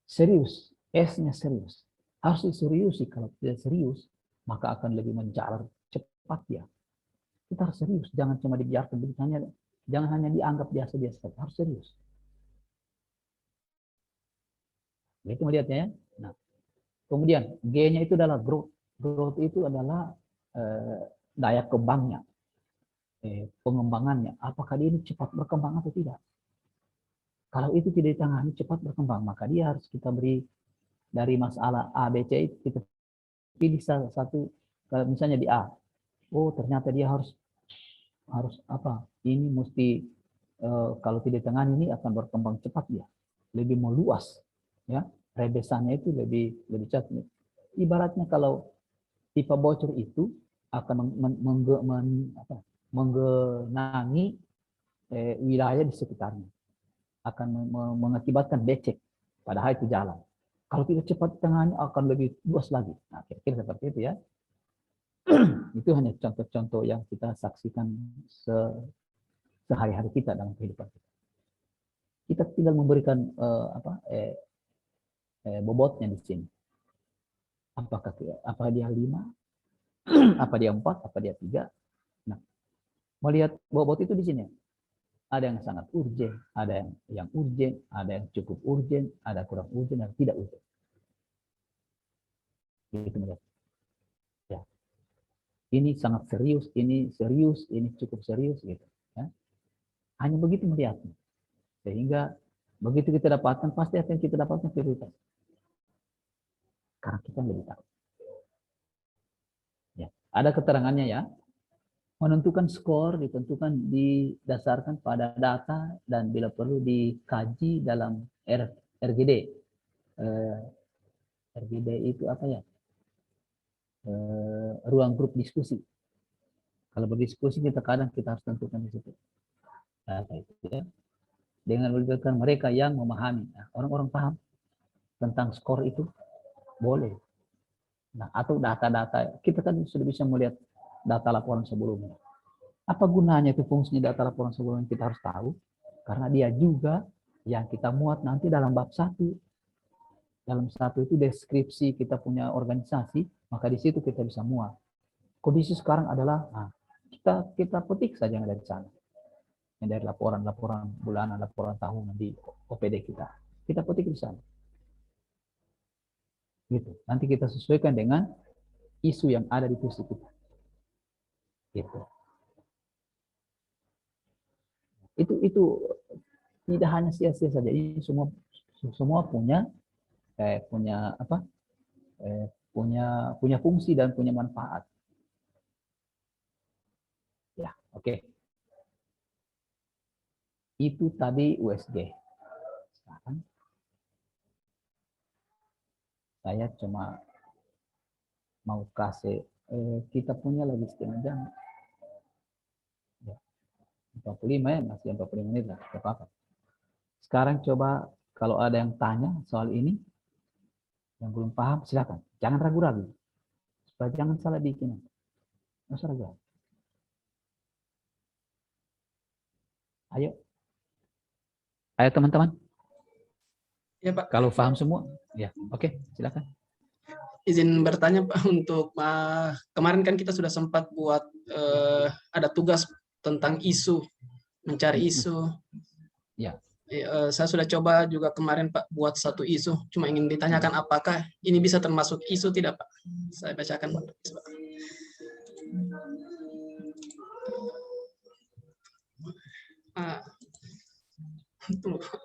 Serius, S-nya serius. Harus diseriusi, kalau tidak serius, maka akan lebih menjalar cepat ya. Kita harus serius, jangan cuma dibiarkan, jangan hanya dianggap biasa-biasa, harus serius. Itu melihatnya ya. Nah, kemudian G-nya itu adalah growth. Growth itu adalah daya kembangnya, pengembangannya. Apakah dia ini cepat berkembang atau tidak? Kalau itu tidak ditangani cepat berkembang, maka dia harus kita beri dari masalah A, B, C, kita pilih satu. Kalau misalnya di A, oh ternyata dia harus apa? Ini mesti kalau tidak ditangani ini akan berkembang cepat dia, lebih meluas, ya. Rebesannya itu lebih cepat. Ibaratnya kalau pipa bocor itu akan menggenangi wilayah di sekitarnya, akan mengakibatkan becek padahal itu jalan. Kalau tidak cepat ditangani akan lebih luas lagi. Nah, kira-kira seperti itu ya. Itu hanya contoh-contoh yang kita saksikan sehari-hari kita dalam kehidupan kita. Kita tinggal memberikan bobotnya di sini. Apakah dia 5, apa dia 4, apa dia 3. Nah, melihat bobot itu di sini. Ada yang sangat urgent, ada yang urgent, ada yang cukup urgent, ada kurang urgent, dan tidak urgent. Itu melihat. Ya. Ini sangat serius, ini cukup serius gitu. Ya. Hanya begitu melihatnya. Sehingga begitu kita dapatkan, pasti akan kita dapatkan prioritas. Karena kita lebih tahu. Ya. Ada keterangannya ya. Menentukan skor ditentukan didasarkan pada data dan bila perlu dikaji dalam RGD. RGD itu apa ya? Ruang grup diskusi. Kalau berdiskusi kita harus tentukan di situ. Data itu ya. Dengan melibatkan mereka yang memahami. Nah, orang-orang paham tentang skor itu boleh. Nah, atau data-data kita kan sudah bisa melihat data laporan sebelumnya. Apa gunanya itu fungsinya data laporan sebelumnya, kita harus tahu. Karena dia juga yang kita muat nanti dalam bab 1. Dalam 1 itu deskripsi kita punya organisasi, maka di situ kita bisa muat. Kondisi sekarang adalah, kita petik saja yang dari sana. Yang dari laporan bulanan, laporan tahunan di OPD kita. Kita petik di sana. Gitu. Nanti kita sesuaikan dengan isu yang ada di kursi kita. Gitu. Itu tidak hanya sia-sia saja. Ini semua punya fungsi dan punya manfaat. Ya, oke. Itu tadi USG. Sekarang saya cuma mau kasih kita punya lagi setengah jam. Ya. 45 ya, masih 45 menit lah, tidak apa-apa. Sekarang coba kalau ada yang tanya soal ini, yang belum paham, silakan. Jangan ragu-ragu. Supaya jangan salah bikin. Nggak usah ragu. Ayo. Ayo teman-teman. Ya Pak. Kalau paham semua, ya oke, silakan. Izin bertanya Pak, untuk kemarin kan kita sudah sempat buat ada tugas tentang isu, mencari isu. Ya. Saya sudah coba juga kemarin Pak buat satu isu, cuma ingin ditanyakan apakah ini bisa termasuk isu tidak Pak? Saya bacakan Pak.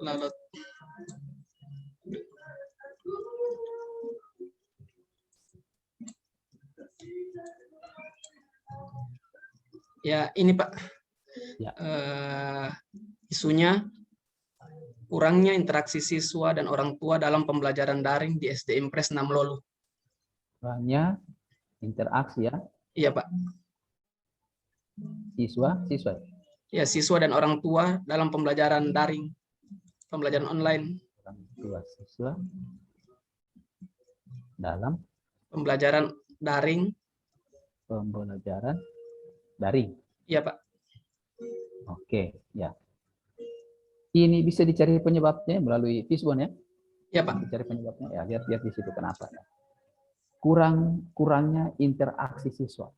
Lalu. Ya ini Pak. Ya. Isunya kurangnya interaksi siswa dan orang tua dalam pembelajaran daring di SD Impres 6 Lolu. Kurangnya interaksi ya. Iya Pak. Siswa. Ya, siswa dan orang tua dalam pembelajaran daring, pembelajaran online. Orang tua siswa dalam pembelajaran daring. Pembelajaran daring. Iya Pak. Oke, ya. Ini bisa dicari penyebabnya melalui Fishbone ya? Iya Pak. Dicari penyebabnya ya, lihat di situ kenapa ya. Kurangnya interaksi siswa.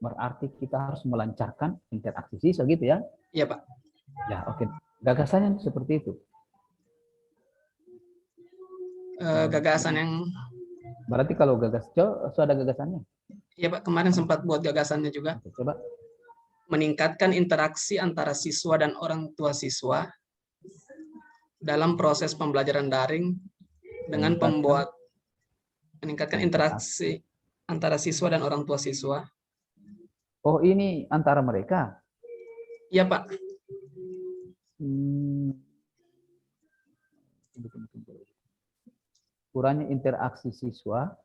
Berarti kita harus melancarkan interaksi siswa gitu ya? Iya Pak. Ya oke. Gagasannya seperti itu. Gagasan yang. Berarti kalau ada gagasannya? Iya Pak, kemarin sempat buat gagasannya juga. Oke, coba. Meningkatkan interaksi antara siswa dan orang tua siswa dalam proses pembelajaran daring dengan meningkatkan interaksi antara siswa dan orang tua siswa. Oh, ini antara mereka? Iya, Pak. Kurangnya interaksi siswa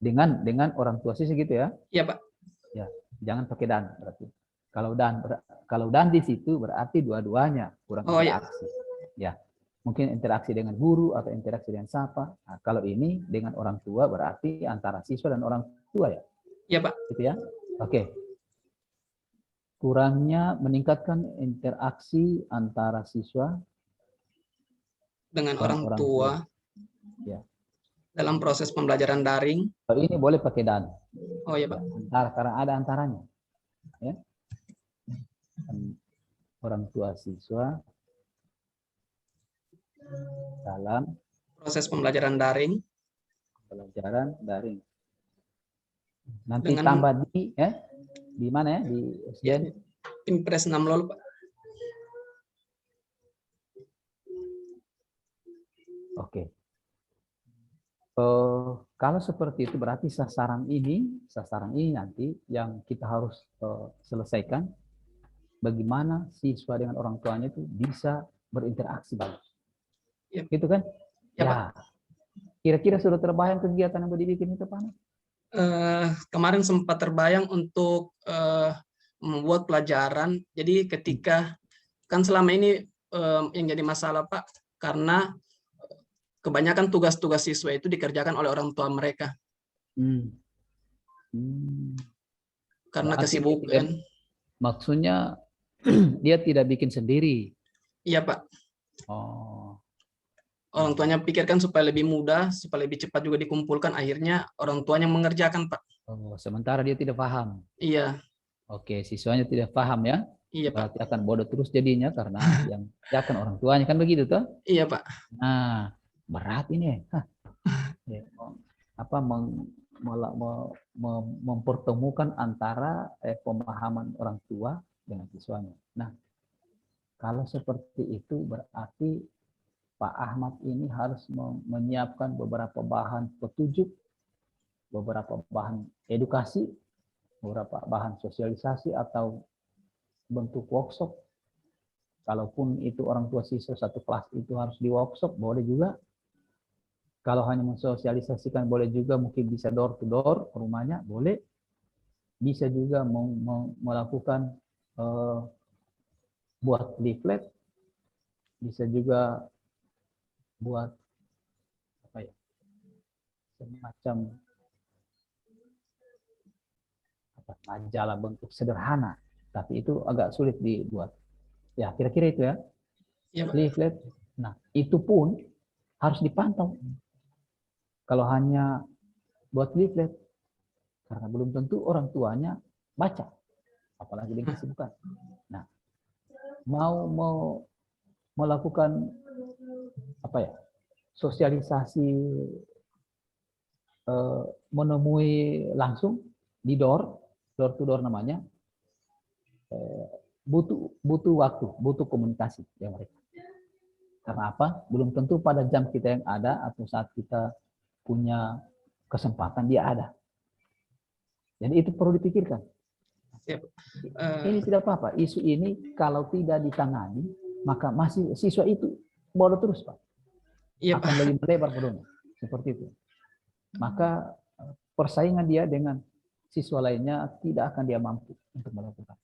dengan orang tua siswa gitu ya? Iya, Pak. Ya, jangan pakai dan berarti. Kalau dan di situ berarti dua-duanya kurang interaksi. Ya. Mungkin interaksi dengan guru atau interaksi dengan siapa. Nah, kalau ini dengan orang tua berarti antara siswa dan orang tua ya? Iya Pak. Gitu ya? Oke. Kurangnya meningkatkan interaksi antara siswa dengan orang tua. Ya. Dalam proses pembelajaran daring. Kalau ini boleh pakai dan. Oh iya Pak. Karena ada antaranya. Ya. Orang tua siswa dalam proses pembelajaran daring. Nanti tambah di mana ya? Di SDN Impres 6 Lolu Pak. Oke. Kalau seperti itu berarti sasaran ini nanti yang kita harus selesaikan bagaimana siswa dengan orang tuanya itu bisa berinteraksi bagus. Ya. Gitu kan? Ya. Kira-kira sudah terbayang kegiatan yang mau dibikin itu Pak? Kemarin sempat terbayang untuk membuat pelajaran. Jadi ketika kan selama ini yang jadi masalah Pak, karena kebanyakan tugas-tugas siswa itu dikerjakan oleh orang tua mereka. Karena kesibukan. Maksudnya dia tidak bikin sendiri. Iya Pak. Oh. Orang tuanya pikirkan supaya lebih mudah, supaya lebih cepat juga dikumpulkan. Akhirnya orang tuanya mengerjakan Pak. Oh, sementara dia tidak paham. Iya. Oke, siswanya tidak paham ya. Iya Pak. Berarti akan bodoh terus jadinya karena yang kerjakan orang tuanya kan begitu toh? Iya Pak. Nah, berat ini. Mempertemukan antara pemahaman orang tua dengan siswanya. Nah, kalau seperti itu berarti Pak Ahmad ini harus menyiapkan beberapa bahan petunjuk, beberapa bahan edukasi, beberapa bahan sosialisasi atau bentuk workshop. Kalaupun itu orang tua siswa satu kelas itu harus di workshop, boleh juga. Kalau hanya mensosialisasikan boleh juga, mungkin bisa door to door ke rumahnya, boleh. Bisa juga melakukan buat leaflet, bisa juga buat semacam majalah bentuk sederhana, tapi itu agak sulit dibuat. Ya, kira-kira itu ya. Ya, leaflet. Nah, itu pun harus dipantau. Kalau hanya buat leaflet, karena belum tentu orang tuanya baca. apalagi dengan kesibukan. Nah, mau melakukan apa ya, sosialisasi, menemui langsung di door to door namanya, butuh waktu, butuh komunikasi ya mereka. Karena apa? Belum tentu pada jam kita yang ada atau saat kita punya kesempatan dia ada. Jadi itu perlu dipikirkan. Ini tidak apa-apa. Isu ini kalau tidak ditangani, maka masih siswa itu bodoh terus, Pak. Iya, akan lebih melebar bodohnya. Seperti itu. Maka persaingan dia dengan siswa lainnya tidak akan dia mampu untuk melakukan.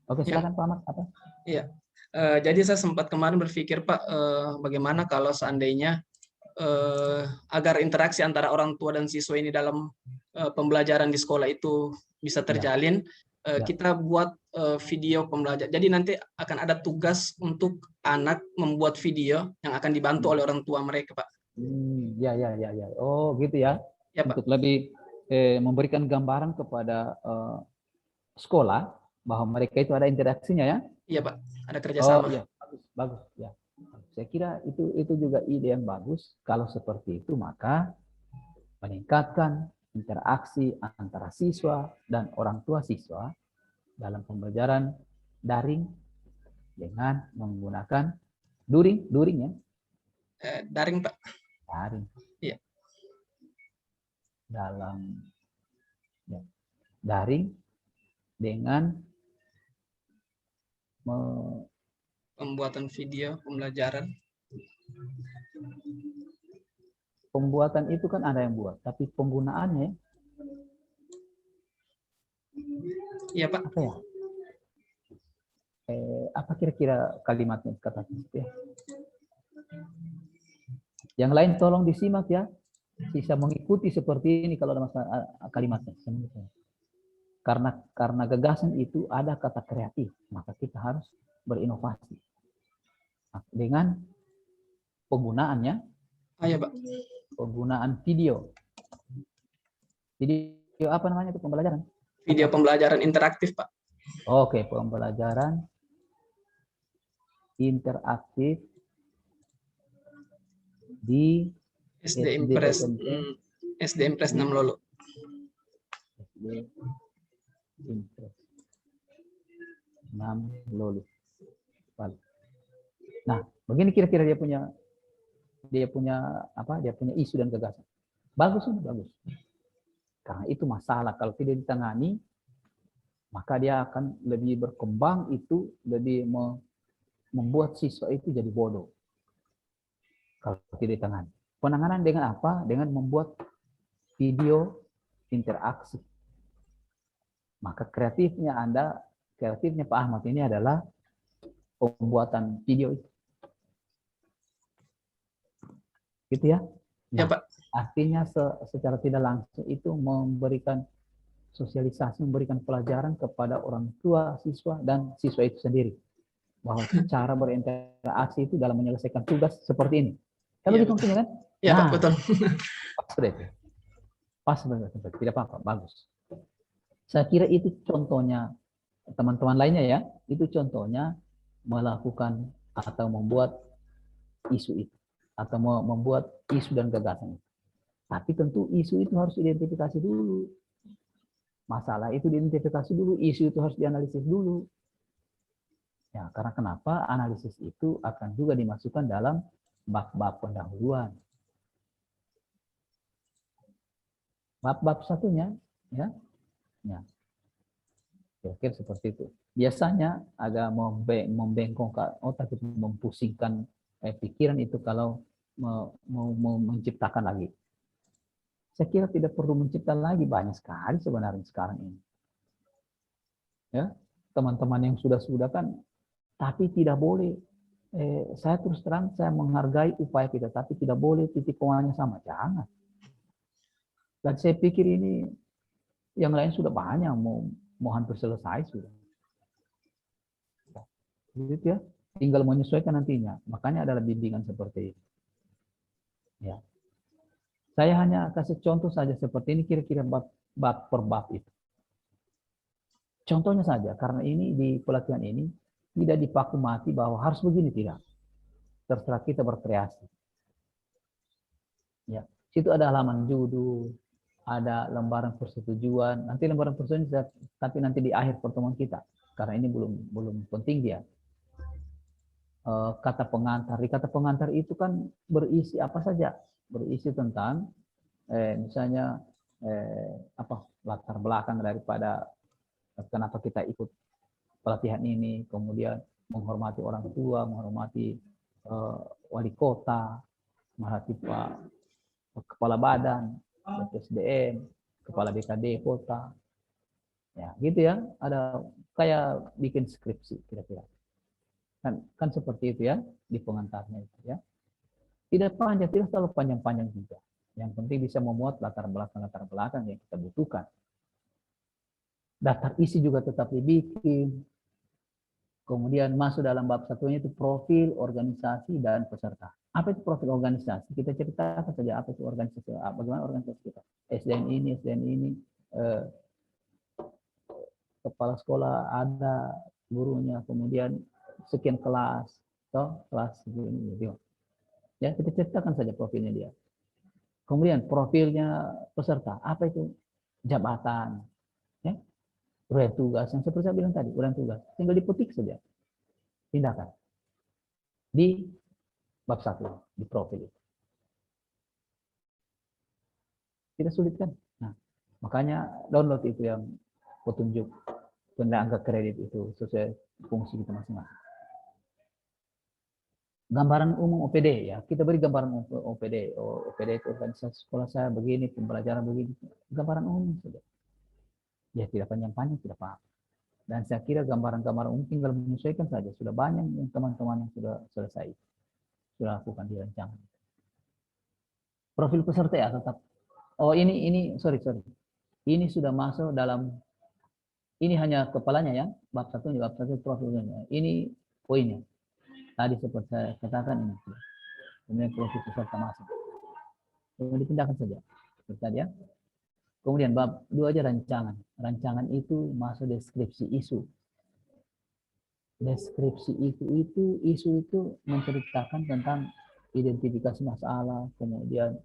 Oke, silakan Pak Ahmad. Apa? Iya. Jadi saya sempat kemarin berpikir, Pak, bagaimana kalau seandainya agar interaksi antara orang tua dan siswa ini dalam pembelajaran di sekolah itu bisa terjalin, kita buat video pembelajaran. Jadi nanti akan ada tugas untuk anak membuat video yang akan dibantu oleh orang tua mereka, Pak. Ya. Oh, gitu ya. Ya, Pak. Untuk lebih memberikan gambaran kepada sekolah bahwa mereka itu ada interaksinya ya. Iya, Pak. Ada kerjasama. Oh, iya. Bagus. Ya. Saya kira itu juga ide yang bagus. Kalau seperti itu, maka meningkatkan interaksi antara siswa dan orang tua siswa dalam pembelajaran daring dengan menggunakan daring ya. Daring, Pak. Daring. Iya. Daring dengan pembuatan video pembelajaran. Pembuatan itu kan ada yang buat, tapi penggunaannya iya, Pak. Apa ya? Apa kira-kira kalimatnya, kata ya? Yang lain tolong disimak ya. Bisa mengikuti seperti ini kalau ada masalah kalimatnya. Karena gagasan itu ada kata kreatif, maka kita harus berinovasi. Nah, dengan penggunaannya, Pak. Penggunaan video. Video apa namanya itu pembelajaran? Video pembelajaran interaktif, Pak. Oke, pembelajaran interaktif di SD Impres 6 Lolo. SD Impres 6 Lolo. Nah, begini kira-kira dia punya apa? Dia punya isu dan gagasan. Bagus ini, bagus. Karena itu masalah kalau tidak ditangani, maka dia akan lebih berkembang, itu lebih membuat siswa itu jadi bodoh. Kalau tidak ditangani. Penanganan dengan apa? Dengan membuat video interaksi. Maka kreatifnya Pak Ahmad ini adalah pembuatan video itu. Gitu ya? Ya, Pak. Artinya secara tidak langsung itu memberikan sosialisasi, memberikan pelajaran kepada orang tua siswa dan siswa itu sendiri. Bahwa cara berinteraksi itu dalam menyelesaikan tugas seperti ini. Kan begitu maksudnya kan? Iya, Pak, betul. Pas banget. Tidak apa-apa, bagus. Saya kira itu contohnya, teman-teman lainnya ya, itu contohnya melakukan atau membuat isu itu. Atau membuat isu dan gagasan. Tapi tentu isu itu harus identifikasi dulu. Masalah itu diidentifikasi dulu, isu itu harus dianalisis dulu. Ya, karena kenapa? Analisis itu akan juga dimasukkan dalam bab-bab pendahuluan. Bab-bab satunya, ya, kira-kira seperti itu. Biasanya agak membengkokkan otak, mempusingkan pikiran itu kalau mau menciptakan lagi. Saya kira tidak perlu menciptakan lagi, banyak sekali sebenarnya sekarang ini. Ya, teman-teman yang sudah kan, tapi tidak boleh. Saya terus terang, saya menghargai upaya kita, tapi tidak boleh titik komanya sama, jangan. Dan saya pikir ini yang lain sudah banyak, mau hampir selesai sudah. Gitu ya, tinggal menyesuaikan nantinya. Makanya adalah bimbingan seperti ini. Ya. Saya hanya kasih contoh saja seperti ini, kira-kira bab per bab itu. Contohnya saja, karena ini di pelatihan ini tidak dipaku mati bahwa harus begini, tidak. Terserah kita berkreasi. Ya, situ ada halaman judul, ada lembaran persetujuan. Nanti lembaran persetujuan, tapi nanti di akhir pertemuan kita, karena ini belum penting dia. Kata pengantar, di kata pengantar itu kan berisi apa saja, berisi tentang misalnya apa latar belakang daripada kenapa kita ikut pelatihan ini, kemudian menghormati orang tua, menghormati wali kota, menghormati Pak Kepala Badan, SDM, Kepala BKD Kota, ya gitu ya. Ada kayak bikin skripsi kira-kira. Kan seperti itu ya di pengantarnya itu ya. Tidak panjang, tidak terlalu panjang-panjang juga. Yang penting bisa memuat latar belakang yang kita butuhkan. Daftar isi juga tetap dibikin. Kemudian masuk dalam bab satunya itu profil organisasi dan peserta. Apa itu profil organisasi? Kita ceritakan saja apa itu organisasi, bagaimana organisasi kita. SDN ini, kepala sekolah ada, gurunya, kemudian sekian kelas, kelas segini. Ya, kita ceritakan saja profilnya dia. Kemudian profilnya peserta, apa itu? Jabatan, ya, uraian tugas yang seperti saya bilang tadi, uraian tugas tinggal dipetik saja, tindakan di bab 1 di profil itu. Tidak sulit kan? Nah, makanya download itu yang petunjuk penilaian angka kredit itu sesuai fungsi kita masing-masing. Gambaran umum OPD ya, kita beri gambaran OPD. OPD itu organisasi sekolah saya begini, pembelajaran begini, gambaran umum saja. Ya tidak panjang-panjang, tidak apa-apa. Dan saya kira gambaran-gambaran umum tinggal menyesuaikan saja. Sudah banyak yang teman-teman yang sudah selesai, sudah lakukan di rancangan. Profil peserta ya tetap. Oh ini sorry. Ini sudah masuk dalam, ini hanya kepalanya ya, bab 1 profilnya. Ini poinnya. Tadi seperti saya katakan ini. Kemudian profil peserta masuk. Kemudian dipindahkan saja. Seperti tadi ya. Kemudian bab 2 aja rancangan. Rancangan itu masuk deskripsi isu. Deskripsi isu itu menceritakan tentang identifikasi masalah, kemudian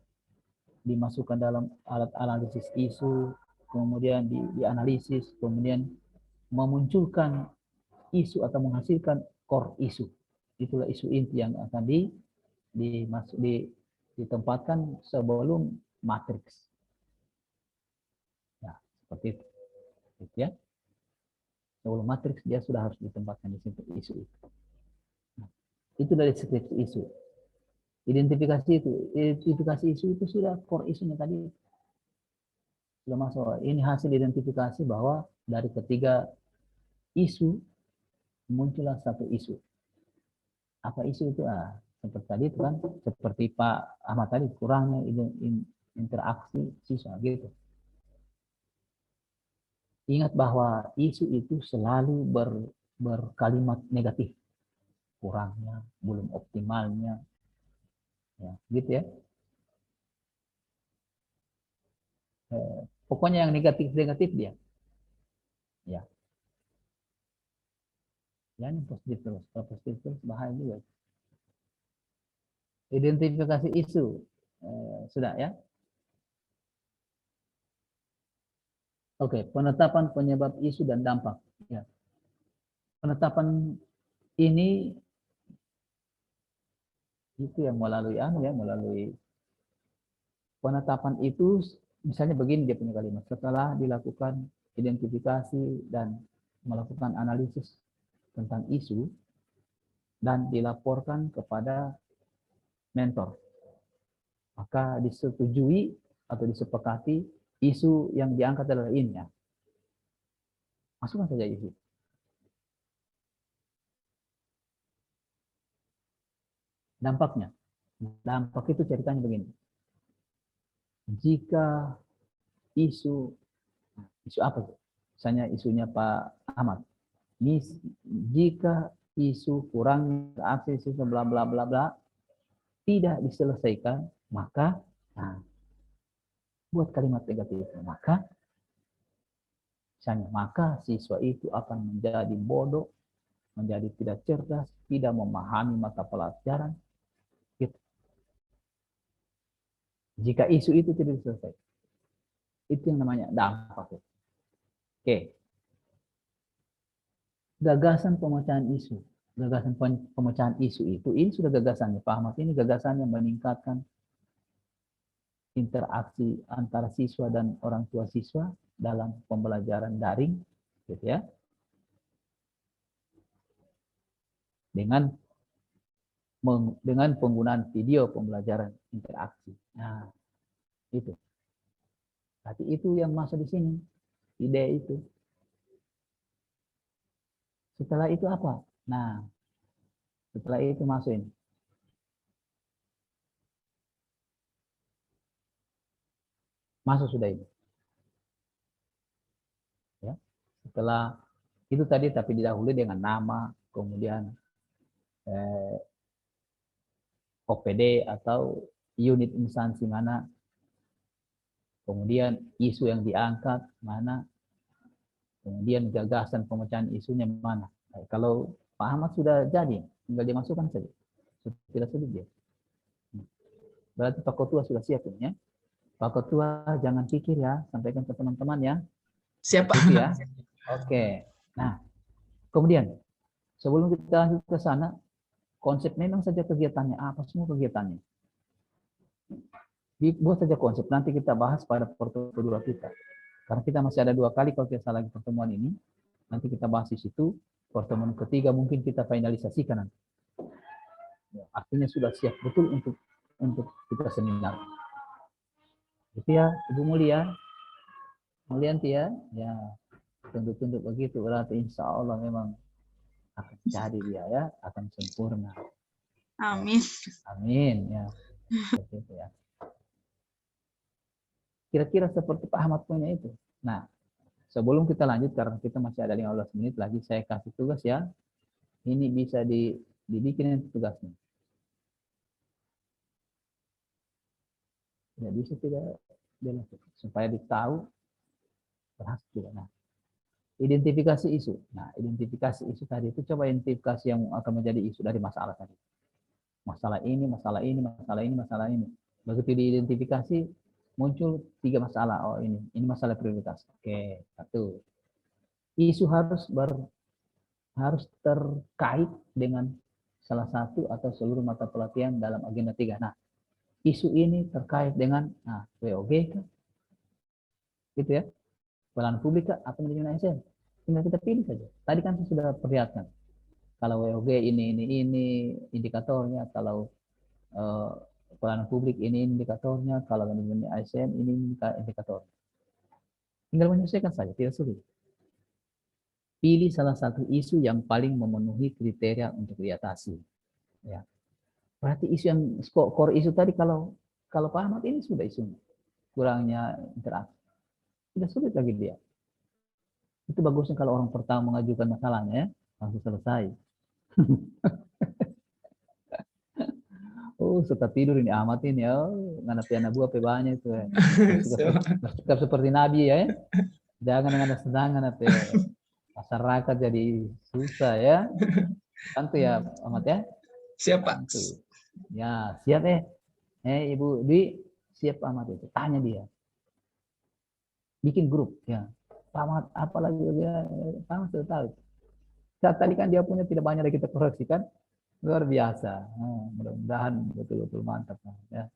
dimasukkan dalam alat analisis isu, kemudian dianalisis, kemudian memunculkan isu atau menghasilkan core isu. Itulah isu inti yang akan ditempatkan sebelum matriks. Nah, seperti itu. Ya. Sebelum matriks dia sudah harus ditempatkan di situ isu itu. Nah, itu dari deskripsi isu. Identifikasi isu itu sudah core isunya tadi. Sudah masuk. Ini hasil identifikasi bahwa dari ketiga isu muncullah satu isu. Apa isu itu? Seperti tadi itu kan, seperti Pak Ahmad tadi, kurangnya interaksi siswa gitu. Ingat bahwa isu itu selalu berkalimat negatif. Kurangnya, belum optimalnya. Ya, gitu ya. Pokoknya yang negatif dia. Ya. Jangan positif terus. Kalau positif terus bahaya juga. Identifikasi isu. Sudah ya. Oke, penetapan penyebab isu dan dampak. Ya. Penetapan ini itu yang melalui penetapan itu, misalnya begini dia punya kalimat. Setelah dilakukan identifikasi dan melakukan analisis tentang isu dan dilaporkan kepada mentor, maka disetujui atau disepakati isu yang diangkat adalah ini ya. Masukkan saja isu. Dampaknya. Dampak itu ceritanya begini. Jika isu apa? Misalnya isunya Pak Ahmad. Jika isu kurang akses bla bla bla bla tidak diselesaikan, maka buat kalimat negatif, maka misalnya, maka siswa itu akan menjadi bodoh, menjadi tidak cerdas, tidak memahami mata pelajaran. Gitu. Jika isu itu tidak selesai, itu yang namanya dampak. Oke. Gagasan pemecahan isu. Gagasan pemecahan isu itu, ini sudah gagasannya, Pak Ahmad, ini gagasannya meningkatkan interaksi antara siswa dan orang tua siswa dalam pembelajaran daring, gitu ya. Dengan penggunaan video pembelajaran interaksi. Nah, itu. Tapi itu yang masuk di sini, ide itu. Setelah itu apa? Nah, setelah itu masuk ini. Masuk sudah ini. Ya. Setelah itu tadi tapi didahului dengan nama, kemudian OPD atau unit instansi mana, kemudian isu yang diangkat mana, kemudian gagasan pemecahan isunya mana. Nah, kalau Pak Ahmad sudah jadi, tinggal dimasukkan saja. Tidak sulit dia. Berarti Pak Ketua sudah siap ini ya. Pak Ketua jangan pikir ya, sampaikan ke teman-teman ya. Siap Pak. Gitu ya. Oke. Nah, kemudian sebelum kita lanjut ke sana, konsep memang saja kegiatannya apa semua kegiatannya. Dibuat saja konsep, nanti kita bahas pada pertemuan kedua kita. Karena kita masih ada 2 kali kalau tidak salah lagi pertemuan ini. Nanti kita bahas di situ. Pertemuan ketiga mungkin kita finalisasikan nanti. Ya, artinya sudah siap betul untuk kita seminar. Itu ya, Ibu Mulia. Mulyanti ya. Ya, tunduk-tunduk begitu. Berarti insya Allah memang akan jadi dia ya, akan sempurna. Amin. Amin ya. Begitu ya. Kira-kira seperti Pak Ahmad punya itu. Nah, sebelum kita lanjut, karena kita masih ada 15 menit lagi, saya kasih tugas ya. Ini bisa dibikin tugasnya. Ya, bisa tidak dilakukan. Supaya ditahu berhasil. Nah, identifikasi isu. Nah, identifikasi isu tadi itu coba identifikasi yang akan menjadi isu dari masalah tadi. Masalah ini, masalah ini, masalah ini, masalah ini. Begitu diidentifikasi, muncul 3 masalah. Oh ini masalah prioritas. Oke, 1. Isu harus terkait dengan salah satu atau seluruh mata pelatihan dalam agenda 3. Nah, isu ini terkait dengan WOG kan? Gitu ya. Pelayanan publik atau manajemen ASN. Tinggal kita pilih saja. Tadi kan saya sudah perlihatkan. Kalau WOG ini indikatornya, kalau pelayanan publik ini indikatornya, kalau manajemen ASN ini indikatornya. Tinggal menyesuaikan saja, tidak sulit. Pilih salah satu isu yang paling memenuhi kriteria untuk diatasi. Ya. Berarti isu yang core isu tadi kalau Pak Ahmad ini sudah isunya. Kurangnya interaksi. Tidak sulit lagi dia. Itu bagusnya kalau orang pertama mengajukan masalahnya ya, langsung selesai. Oh, suka tidur ini Ahmad ini ya, ngana piana buah banyak itu ya. Sikap seperti Nabi ya. Jangan ngana sedang ngana masyarakat jadi susah ya. Bantu ya Ahmad ya. Siap Pak. Ya, siap Ibu Dwi, siap Ahmad itu. Tanya dia. Bikin grup ya. Ahmad apalagi dia sama sudah tahu. Saat tadi kan dia punya tidak banyak lagi kita koreksi kan. Luar biasa. Mudah-mudahan betul-betul mantap ya.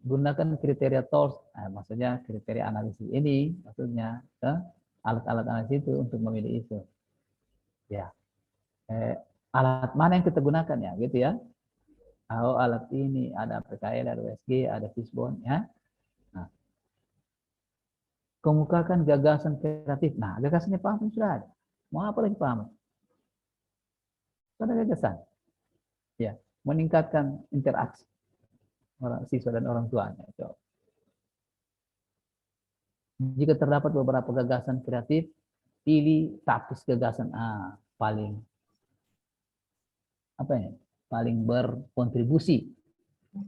Gunakan kriteria TOLS. Maksudnya kriteria analisis ini maksudnya alat-alat analisis itu untuk memilih isu. Ya. Alat mana yang kita gunakan ya, gitu ya. Oh, alat ini ada PKL, ada USG, ada Fishbone ya. Nah. Kemukakan gagasan kreatif. Nah, gagasannya Pak Ahmad sudah ada. Mau apa lagi Pak Ahmad? Ada gagasan. Ya, meningkatkan interaksi orang siswa dan orang tuanya. Jika terdapat beberapa gagasan kreatif, pilih tapis gagasan paling berkontribusi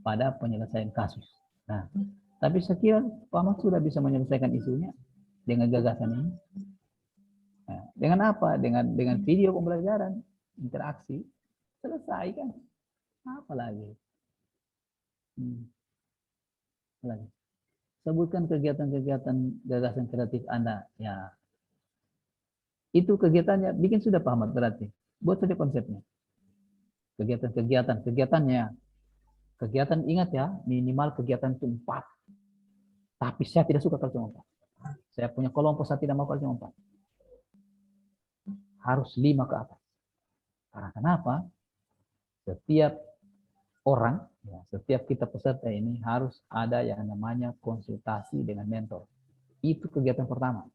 pada penyelesaian kasus. Nah, tapi saya kira Pak Ahmad sudah bisa menyelesaikan isunya. dengan gagasan ini? Nah, dengan apa? Dengan video pembelajaran, interaksi, selesai kan? Apa lagi? Apa lagi? Sebutkan kegiatan-kegiatan gagasan kreatif Anda. Ya, itu kegiatannya bikin sudah Pak Ahmad berarti. Buat saja konsepnya. Kegiatannya. Kegiatan ingat ya, minimal kegiatan itu 4. Tapi saya tidak suka kalau cuma 4. Saya punya kelompok, saya tidak mau kalau cuma 4. Harus 5 ke atas. Karena kenapa? Setiap orang, ya, setiap kita peserta ini harus ada yang namanya konsultasi dengan mentor. Itu kegiatan pertama.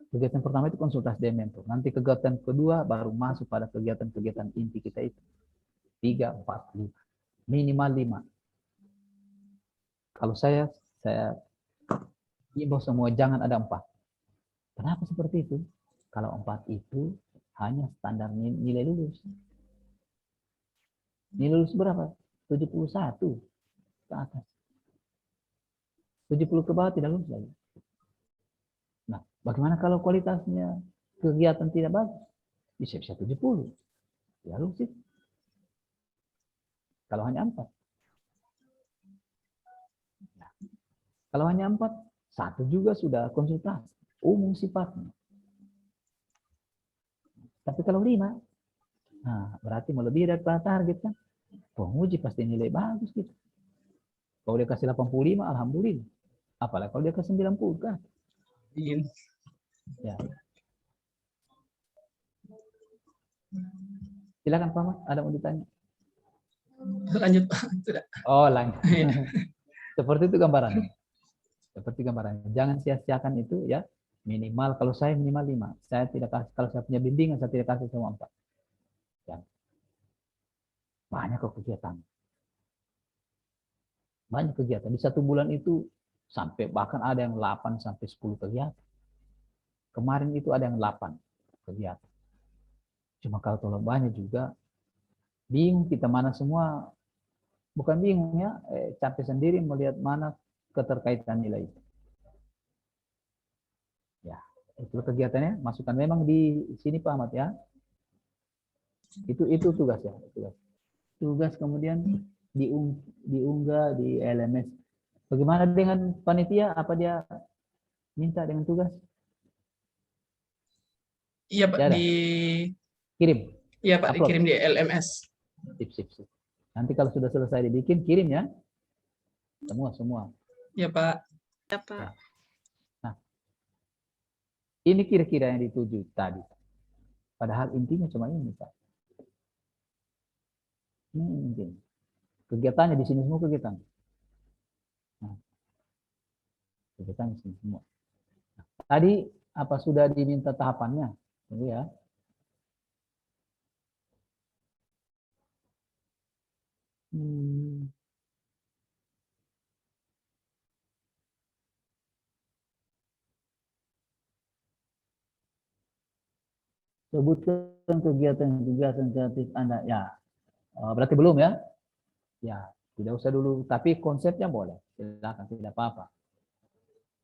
Kegiatan pertama itu konsultasi dengan mentor. Nanti kegiatan kedua baru masuk pada kegiatan-kegiatan inti kita itu. 3, 4, 5. Minimal 5. Kalau saya himbau semua jangan ada 4. Kenapa seperti itu? Kalau 4 itu hanya standar nilai lulus. Nilai lulus berapa? 71 ke atas. 70 ke bawah tidak lulus lagi. Nah, bagaimana kalau kualitasnya kegiatan tidak bagus? Bisa 70. Ya lulus itu. Kalau hanya 4. Nah, kalau hanya 4, 1 juga sudah konsultasi. Umum sifatnya. Tapi kalau 5, nah berarti melebihi daripada target kan? Penguji pasti nilai bagus gitu. Kalau dia kasih 85, alhamdulillah. Apalagi kalau dia kasih 90 kan? Ya. Silakan Pak Ahmad, ada mau ditanya? Lanjut Pak. Sudah. Oh lanjut. Seperti itu gambarannya. Seperti gambarannya. Jangan sia-siakan itu ya. Minimal kalau saya minimal 5. Saya tidak kasih, kalau saya punya bimbingan saya tidak kasih semua 4. Ya. Banyak kegiatan. Banyak kegiatan. Di 1 bulan itu sampai bahkan ada yang 8 sampai 10 kegiatan. Kemarin itu ada yang 8 kegiatan. Cuma kalau terlalu banyak juga bingung kita mana semua, bukan bingung ya, capek sendiri melihat mana keterkaitan nilai itu. Ya, itu kegiatannya, masukkan memang di sini Pak Ahmad ya. Itu tugas ya, tugas kemudian diunggah di LMS. Bagaimana dengan panitia? Apa dia minta dengan tugas? Iya Pak, kirim. Iya Pak, dikirim di LMS. Sip. Nanti kalau sudah selesai dibikin, kirim ya. Semua. Iya Pak. Ya, Pak. Nah, ini kira-kira yang dituju tadi. Padahal intinya cuma ini Pak. Ini intinya. Kegiatannya di sini semua kegiatan. Nah, kegiatan di sini semua. Nah, tadi apa sudah diminta tahapannya? Ini ya. Sebutkan kegiatan kreatif Anda. Ya, berarti belum ya? Ya, tidak usah dulu. Tapi konsepnya boleh. Silakan, tidak apa-apa.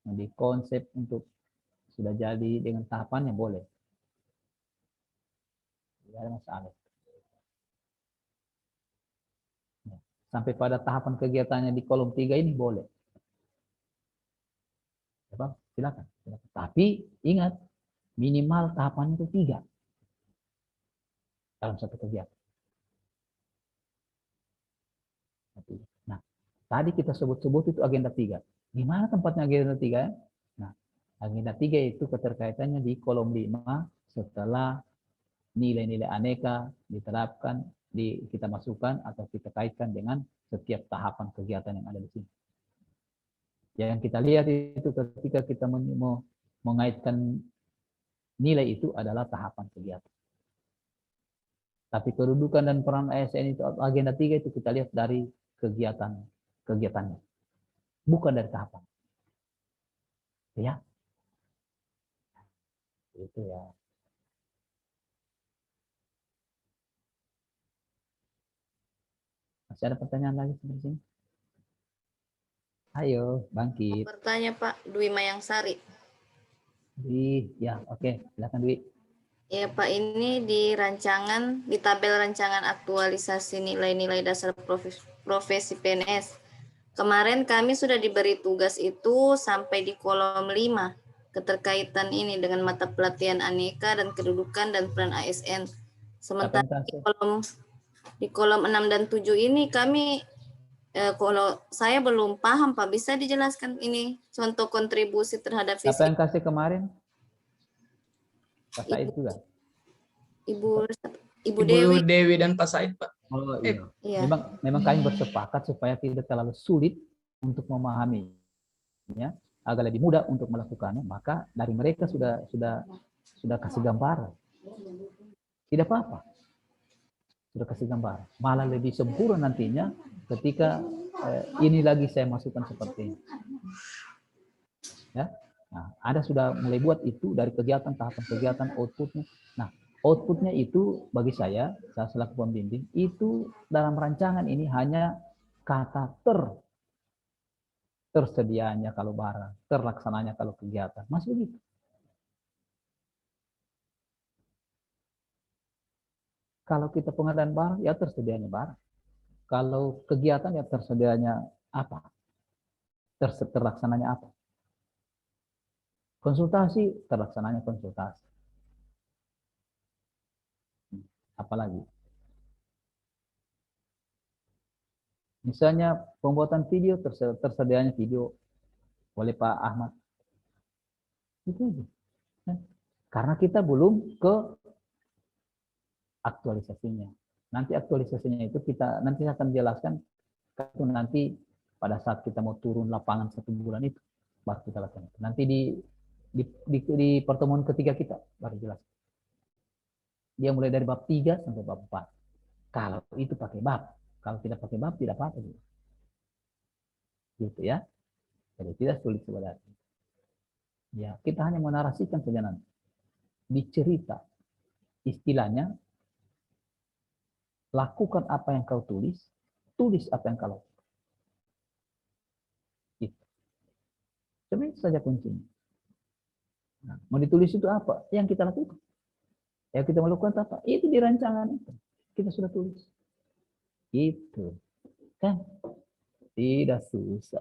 Jadi konsep untuk sudah jadi dengan tahapannya boleh. Tidak ada masalah. Ya. Sampai pada tahapan kegiatannya di kolom 3 ini boleh. Ya, silakan. Tapi ingat, minimal tahapan itu 3 dalam satu kegiatan. Nah, tadi kita sebut-sebut itu agenda 3. Di mana tempatnya agenda 3? Nah, agenda 3 itu keterkaitannya di kolom 5 setelah nilai-nilai aneka diterapkan, kita masukkan atau kita kaitkan dengan setiap tahapan kegiatan yang ada di sini. Yang kita lihat itu ketika kita mengaitkan nilai itu adalah tahapan kegiatan. Tapi kedudukan dan peran ASN itu agenda 3 itu kita lihat dari kegiatannya. Bukan dari tahapan. Ya. Itu ya. Masih ada pertanyaan lagi seperti ini? Ayo, bangkit. Bertanya Pak, Dwi Mayangsari. Ya, oke. Silakan Dwi. Ya Pak, ini di tabel rancangan aktualisasi nilai-nilai dasar profesi PNS. Kemarin kami sudah diberi tugas itu sampai di kolom 5, keterkaitan ini dengan mata pelatihan aneka dan kedudukan dan peran ASN. Sementara di kolom 6 dan 7 ini kami, kalau saya belum paham Pak, bisa dijelaskan ini contoh kontribusi terhadap visi. Siapa yang kasih kemarin? Pak Said juga? Ibu Dewi dan Pak Said, Pak. Oh iya. Memang kami bersepakat supaya tidak terlalu sulit untuk memahaminya, agar lebih mudah untuk melakukannya. Maka dari mereka sudah kasih gambar. Tidak apa-apa. Sudah kasih gambar. Malah lebih sempurna nantinya ketika ini lagi saya masukkan seperti ini. Ya. Nah, Anda sudah mulai buat itu dari kegiatan, tahapan kegiatan, outputnya. Nah, outputnya itu bagi saya selaku pembimbing, itu dalam rancangan ini hanya kata tersedianya kalau barang, terlaksananya kalau kegiatan. Masih begitu. Kalau kita pengadaan barang, ya tersedianya barang. Kalau kegiatan, ya tersedianya apa? Terlaksananya apa? Konsultasi, terlaksananya konsultasi. Apalagi? Misalnya pembuatan video, tersedianya video oleh Pak Ahmad. Itu aja. Karena kita belum ke aktualisasinya. Nanti aktualisasinya itu kita nanti akan jelaskan itu nanti pada saat kita mau turun lapangan 1 bulan itu baru kita lakukan. Nanti di pertemuan ketiga kita baru jelas. Dia mulai dari bab 3 sampai bab 4. Kalau itu pakai bab, kalau tidak pakai bab tidak apa-apa. Gitu ya. Jadi tidak sulit sebenarnya. Ya, kita hanya menarasikan saja nanti. Dicerita. Istilahnya, lakukan apa yang kau tulis apa yang kau lakukan. Gitu. Sebenarnya saja kuncinya. Nah, mau ditulis itu apa? Yang kita lakukan. Yang kita melakukan apa? Itu di rancangan itu. Kita sudah tulis. Itu. Kan? Tidak susah.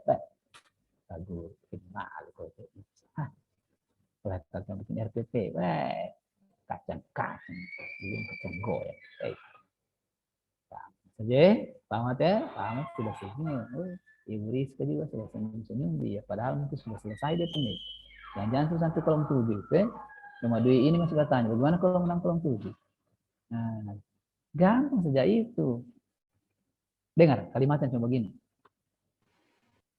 Bagus. Kenal. Pelatihan bikin RPP. Kacang-kacang. Belum kacang goyang. Saja. Selamat ya. Selamat sudah senyum. Ibu Rizka juga sudah senyum-senyum dia. Padahal mungkin sudah selesai dia punya. Jangan sampai kolom 7. Cuma Dwi ini masih bertanya, bagaimana kalau menang kolom 7? Nah, gampang saja itu. Dengar, kalimatnya cuma begini.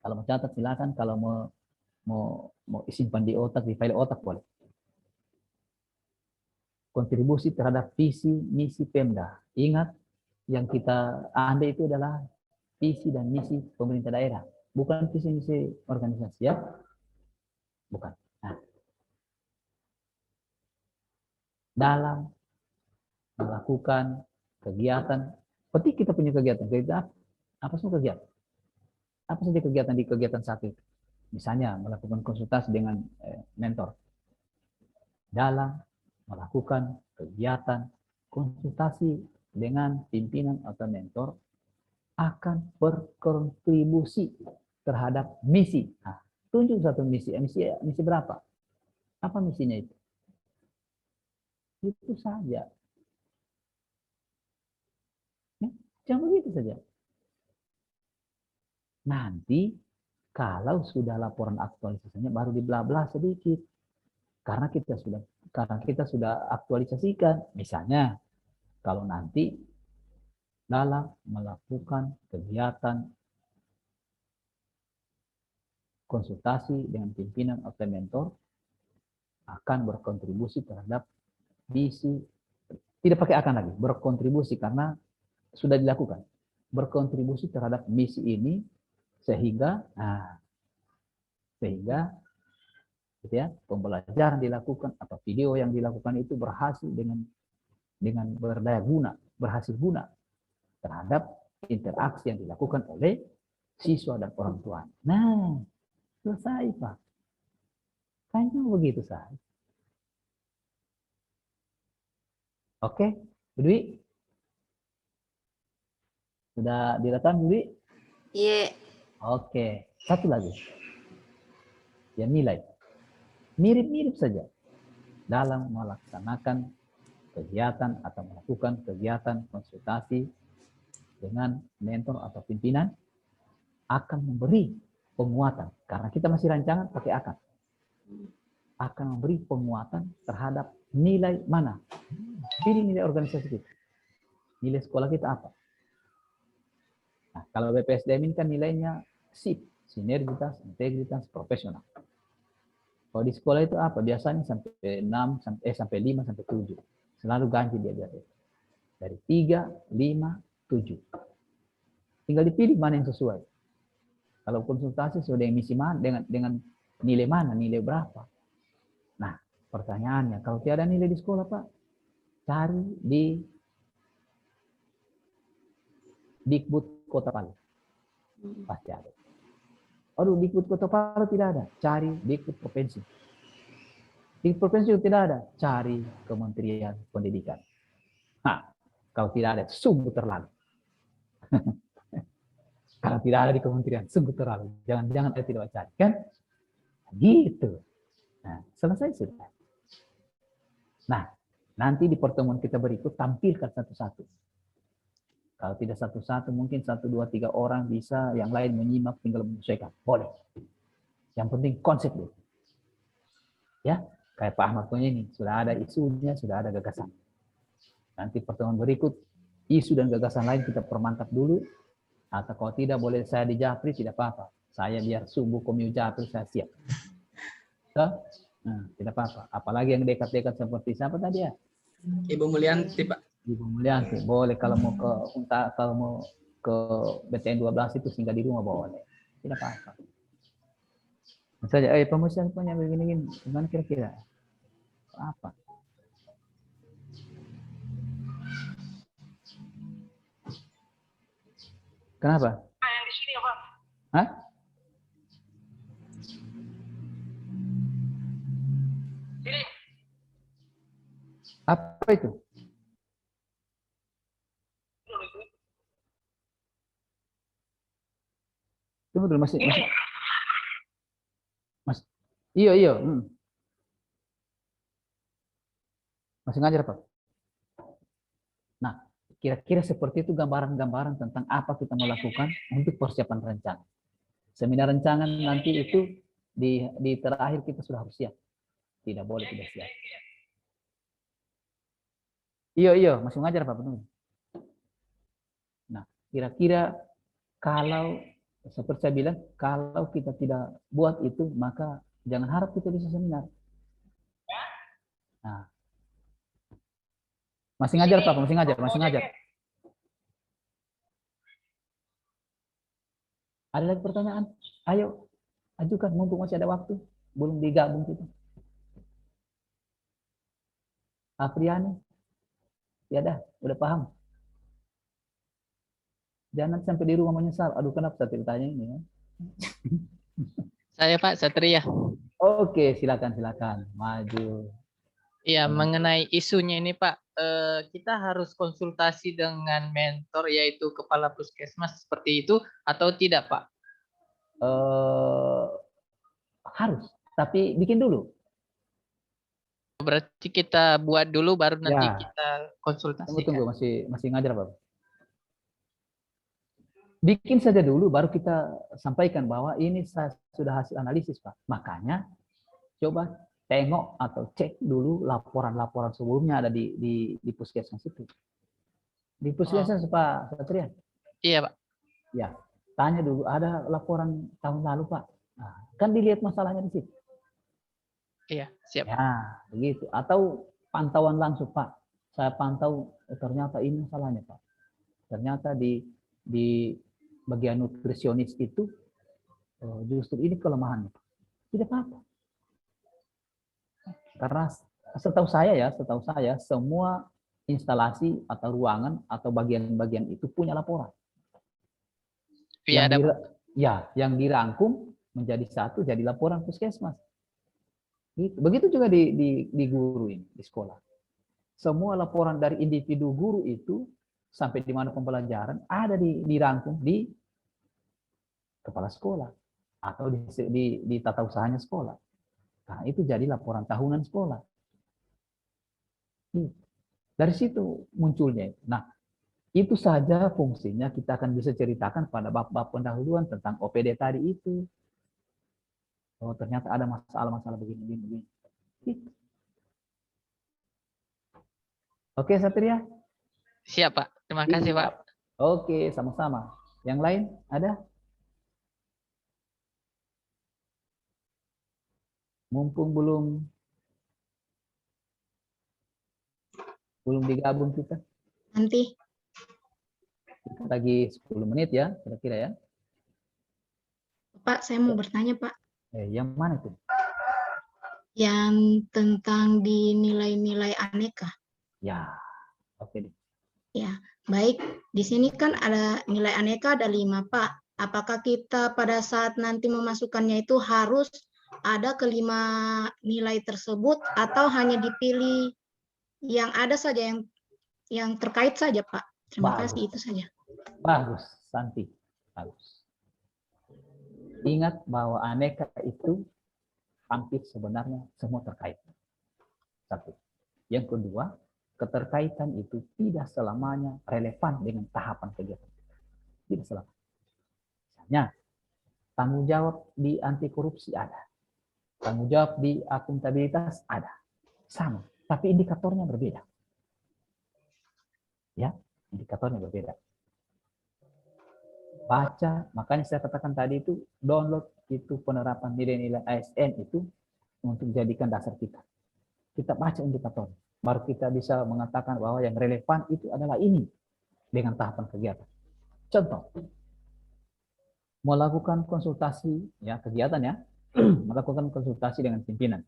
Kalau mau catat silakan, kalau mau simpan di otak, di file otak boleh. Kontribusi terhadap visi misi Pemda. Ingat, yang kita ambil itu adalah visi dan misi pemerintah daerah, bukan visi misi organisasi ya. Bukan. Nah, dalam melakukan kegiatan, seperti kita punya kegiatan apa semua kegiatan? Apa saja kegiatan di kegiatan satu itu? Misalnya melakukan konsultasi dengan mentor. Dalam melakukan kegiatan konsultasi dengan pimpinan atau mentor akan berkontribusi terhadap misi. Nah, tunjuk satu misi. Misi berapa? Apa misinya itu? Itu saja. Ya, jangan begitu saja. Nanti kalau sudah laporan aktualisasinya baru dibelah-belah sedikit. Karena kita sudah aktualisasikan. Misalnya kalau nanti dalam melakukan kegiatan konsultasi dengan pimpinan atau mentor akan berkontribusi terhadap misi, tidak pakai akan lagi, berkontribusi karena sudah dilakukan, berkontribusi terhadap misi ini sehingga gitu ya, pembelajaran dilakukan atau video yang dilakukan itu berhasil dengan berdaya guna, berhasil guna terhadap interaksi yang dilakukan oleh siswa dan orang tua. Nah, selesai Pak. Kayaknya begitu saja. Oke, Bu Dwi? Sudah direkam, Bu Dwi? Iya. Oke, satu lagi. Ya, nilai. Mirip-mirip saja dalam melaksanakan kegiatan atau melakukan kegiatan konsultasi dengan mentor atau pimpinan akan memberi penguatan. Karena kita masih rancangan pakai akan. Akan memberi penguatan terhadap nilai mana. Pilih nilai organisasi kita. Nilai sekolah kita apa? Nah, kalau BPSDM ini kan nilainya SIP, sinergitas, integritas, profesional. Kalau di sekolah itu apa? Biasanya sampai 6, sampai 5, sampai 7. Selalu ganti dia biasanya. Dari 3, 5, 7. Tinggal dipilih mana yang sesuai. Kalau konsultasi sudah yang misi mana, dengan nilai mana, nilai berapa. Nah, pertanyaannya, kalau tiada nilai di sekolah, Pak, cari di Dikbud Kota Palu. Pasti ada. Aduh, Dikbud Kota Palu tidak ada. Cari Dikbud Provinsi. Di provinsi juga tidak ada. Cari Kementerian Pendidikan. Nah, kalau tidak ada, sungguh terlalu. Kalau tidak ada di kementerian, sungguh terlalu. Jangan-jangan saya tidak cari. Kan? Gitu. Nah, selesai sudah. Nah, nanti di pertemuan kita berikut tampilkan satu-satu. Kalau tidak satu-satu, mungkin 1, 2, 3 orang bisa, yang lain menyimak, tinggal menyesuaikan. Boleh. Yang penting konsep dulu. Ya, kayak Pak Ahmad punya ini, sudah ada isunya, sudah ada gagasan. Nanti pertemuan berikut, isu dan gagasan lain kita permantap dulu. Atau kalau tidak, boleh saya di Japri, tidak apa-apa. Saya biar subuh komio Japri, saya siap. So, nah, tidak apa-apa. Apalagi yang dekat-dekat seperti siapa tadi ya? Ibu Mulyanti, Pak. Ibu Mulyanti, boleh kalau mau ke BTN 12 itu singgah di rumah boleh. Tidak apa-apa. Misalnya, pemusian punya begini-gini, gimana kira-kira? Apa? Kenapa? Yang di sini apa? Hah? Sini. Apa itu? Tunggu dulu, masih. Iya. Masih ngajar, Pak. Nah, kira-kira seperti itu gambaran-gambaran tentang apa kita mau lakukan untuk persiapan rencana. Seminar rencangan nanti itu di terakhir kita sudah harus siap. Tidak boleh tidak siap. Iya, masih ngajar, Pak. Betul. Nah, kira-kira kalau seperti saya bilang, kalau kita tidak buat itu, maka jangan harap kita bisa seminar. Nah, masih ngajar, Pak, masih ngajar. Ada lagi pertanyaan? Ayo, ajukan, mumpung masih ada waktu. Belum digabung kita. Afriani? Ya dah, udah paham. Jangan sampai di rumah menyesal. Aduh, kenapa saya ditanya ini ya? Saya Pak Satria. Oke, silakan. Maju. Iya, mengenai isunya ini Pak, kita harus konsultasi dengan mentor yaitu kepala puskesmas seperti itu atau tidak Pak? Harus, tapi bikin dulu. Berarti kita buat dulu baru nanti Ya. kita konsultasi. Tunggu, masih ngajar Pak. Bikin saja dulu, baru kita sampaikan bahwa ini sudah hasil analisis Pak. Makanya coba tengok atau cek dulu laporan-laporan sebelumnya ada di puskesmas itu. Di puskesmas Pak Satria. Iya Pak. Ya, tanya dulu ada laporan tahun lalu Pak. Nah, kan dilihat masalahnya di situ. Iya, siap. Ya, begitu. Atau pantauan langsung Pak. Saya pantau ternyata ini masalahnya Pak. Ternyata di bagian nutrisionis itu justru ini kelemahannya. Tidak apa-apa. Karena setahu saya semua instalasi atau ruangan atau bagian-bagian itu punya laporan. Iya, Ya, yang dirangkum menjadi satu jadi laporan puskesmas. Gitu. Begitu juga di guru ini, di sekolah. Semua laporan dari individu guru itu sampai di mana pembelajaran ada dirangkum di kepala sekolah atau di tata usahanya sekolah. Nah, itu jadi laporan tahunan sekolah. Dari situ munculnya. Nah, itu saja fungsinya kita akan bisa ceritakan pada bab-bab pendahuluan tentang OPD tadi itu. Oh, ternyata ada masalah-masalah begini. Gitu. Oke, Satria? Siap, Pak. Terima kasih, Pak. Oke, sama-sama. Yang lain ada? Mumpung belum digabung kita. Nanti. Kita lagi 10 menit ya, kira-kira ya. Pak, saya mau bertanya, Pak. Yang mana tuh? Yang tentang di nilai-nilai aneka. Ya, oke deh. Ya, baik. Di sini kan ada nilai aneka ada 5, Pak. Apakah kita pada saat nanti memasukkannya itu harus ada kelima nilai tersebut atau hanya dipilih yang ada saja yang terkait saja, Pak? Terima kasih, itu saja. Bagus, Santi. Bagus. Ingat bahwa aneka itu hampir sebenarnya semua terkait. Satu. Yang kedua, keterkaitan itu tidak selamanya relevan dengan tahapan kegiatan. Tidak selamanya. Misalnya, tanggung jawab di anti korupsi ada. Tanggung jawab di akuntabilitas ada. Sama, tapi indikatornya berbeda. Ya, indikatornya berbeda. Baca, makanya saya katakan tadi itu download itu penerapan nilai-nilai ASN itu untuk dijadikan dasar kita. Kita baca indikator, baru kita bisa mengatakan bahwa yang relevan itu adalah ini dengan tahapan kegiatan. Contoh, melakukan konsultasi ya kegiatan ya, melakukan konsultasi dengan pimpinan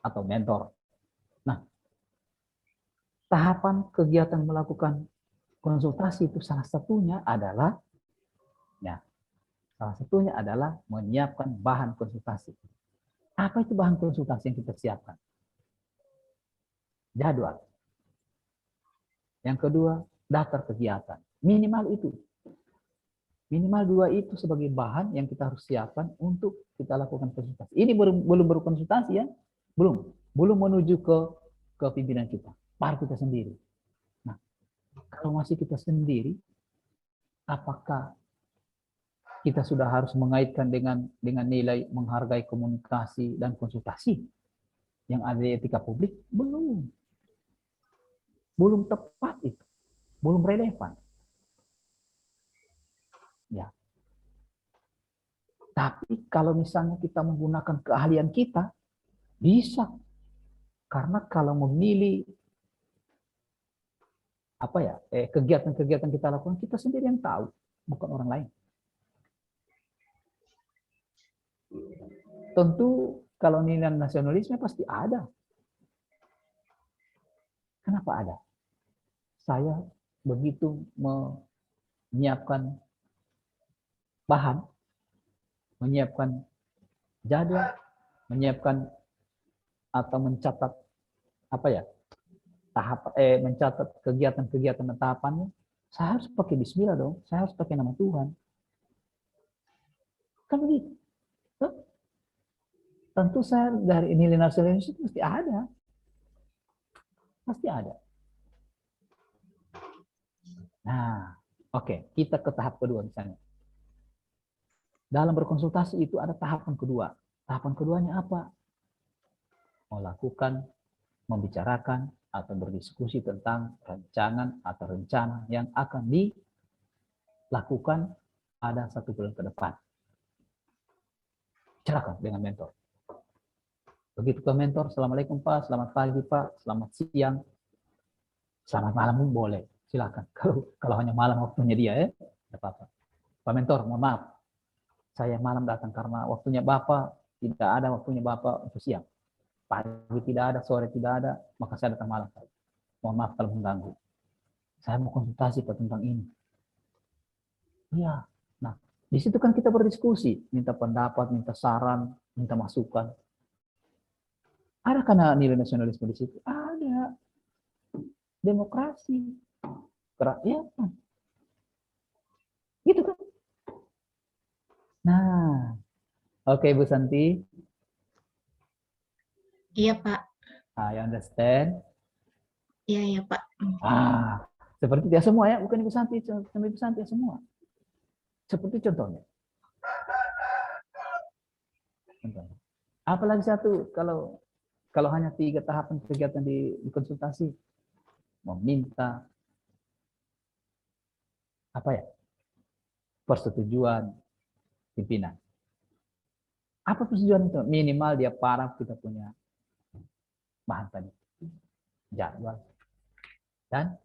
atau mentor. Nah, tahapan kegiatan melakukan konsultasi itu salah satunya adalah menyiapkan bahan konsultasi. Apa itu bahan konsultasi yang kita siapkan? Jadwal. Yang kedua, daftar kegiatan. Minimal itu. Minimal 2 itu sebagai bahan yang kita harus siapkan untuk kita lakukan konsultasi. Ini belum berkonsultasi ya? Belum menuju ke pimpinan kita. Baru kita sendiri. Nah, kalau masih kita sendiri, apakah kita sudah harus mengaitkan dengan nilai menghargai komunikasi dan konsultasi yang ada di etika publik? Belum tepat itu. Belum relevan. Ya. Tapi kalau misalnya kita menggunakan keahlian kita, bisa. Karena kalau memilih kegiatan-kegiatan kita lakukan, kita sendiri yang tahu, bukan orang lain. Tentu kalau nilai nasionalisme pasti ada. Kenapa ada? Saya begitu menyiapkan bahan, menyiapkan jadwal, menyiapkan atau mencatat mencatat kegiatan-kegiatan dan tahapannya, saya harus pakai bismillah dong, saya harus pakai nama Tuhan. Kan begitu. Tentu saya dari nilai nasionalis itu pasti ada. Pasti ada. Nah, oke, kita ke tahap kedua misalnya. Dalam berkonsultasi itu ada tahapan kedua. Tahapan keduanya apa? Melakukan, membicarakan, atau berdiskusi tentang rancangan atau rencana yang akan dilakukan pada 1 bulan ke depan. Bicarakan dengan mentor. Begitu ke mentor, Assalamualaikum Pak, selamat pagi Pak, selamat siang, selamat malam pun boleh, silakan. Kalau hanya malam waktunya dia ya, tidak apa-apa. Pak mentor, mohon maaf, saya malam datang karena waktunya Bapak, tidak ada waktunya Bapak untuk siang. Pagi tidak ada, sore tidak ada, maka saya datang malam. Mohon maaf kalau mengganggu. Saya mau konsultasi Pak tentang ini. Iya, nah Di situ kan kita berdiskusi, minta pendapat, minta saran, minta masukan. Ada karena nilai nasionalisme di situ? Ada. Demokrasi, kerakyatan. Gitu kan? Nah, oke Bu Santi. Iya, Pak. I understand. Iya, Pak. Seperti dia semua ya, bukan Ibu Santi, sama Ibu Santi semua. Seperti contohnya. Apalagi satu, kalau hanya 3 tahapan kegiatan di konsultasi, meminta persetujuan pimpinan. Apa persetujuan itu? Minimal dia paraf kita punya bahan tadi, jadwal, dan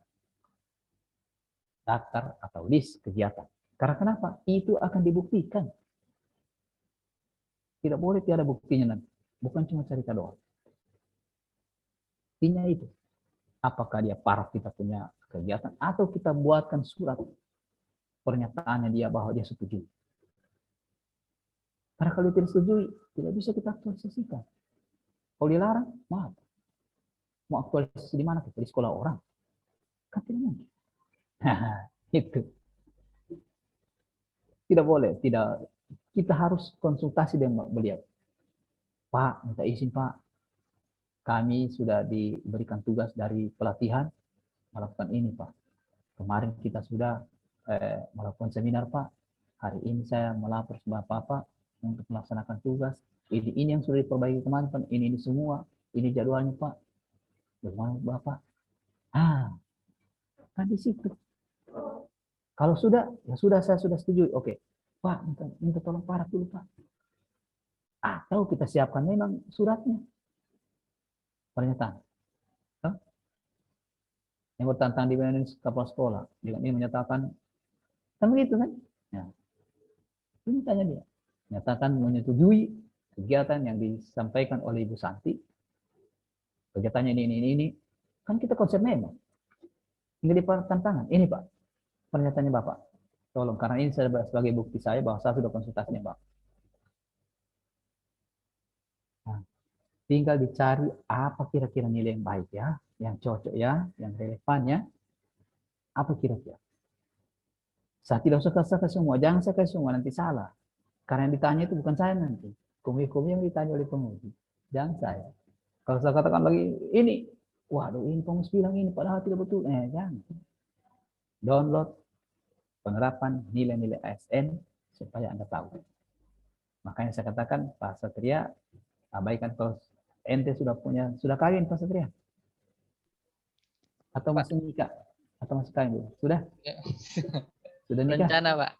daftar atau list kegiatan. Karena kenapa? Itu akan dibuktikan. Tidak boleh tiada buktinya nanti. Bukan cuma cerita doang. Buktinya itu. Apakah dia paraf kita punya kegiatan atau kita buatkan surat pernyataannya dia bahwa dia setuju. Karena kalau tidak setuju, tidak bisa kita aktualisasikan. Kalau dilarang, maaf. Mau aktualisasi di mana? Di sekolah orang. Kan tidak mungkin. Itu. Tidak boleh. Kita harus konsultasi dengan beliau. Pak, minta izin Pak. Kami sudah diberikan tugas dari pelatihan melakukan ini Pak. Kemarin kita sudah melakukan seminar Pak. Hari ini saya melapor sebagai Bapak untuk melaksanakan tugas. Ini yang sudah diperbaiki kemarin Pak. Ini semua. Ini jadwalnya Pak. Bagaimana Bapak? Kan di situ. Kalau sudah, ya sudah saya sudah setuju. Oke. Pak, minta tolong paraf dulu Pak. Atau kita siapkan memang suratnya. Pernyataan. Yang bertentang di kepala sekolah. Dengan ini menyatakan, kan begitu kan? Ya. Ini tanya dia. Menyatakan menyetujui kegiatan yang disampaikan oleh Ibu Santi. Kegiatannya ini. Kan kita konsep memang. Ini di tantangan. Ini Pak. Pernyataannya Bapak. Tolong, karena ini sebagai bukti saya bahwa saya sudah konsultasinya Bapak. Nah, tinggal dicari apa kira-kira nilai yang baik ya, yang cocok ya, yang relevan ya. Apa kira-kira? Saya tidak usah kasih semua, jangan saya kasih semua, nanti salah. Karena yang ditanya itu bukan saya nanti. Komisi yang ditanya oleh penguji. Jangan saya. Kalau saya katakan lagi, ini, waduh ini penguji bilang ini, padahal tidak betul. Jangan. Download penerapan nilai-nilai ASN supaya Anda tahu. Makanya saya katakan, Pak Satria, abaikan kalau ente sudah kawin Pak Satria? Atau masih nikah? Atau masih kawin dulu? Sudah? Sudah nikah? Rencana Pak.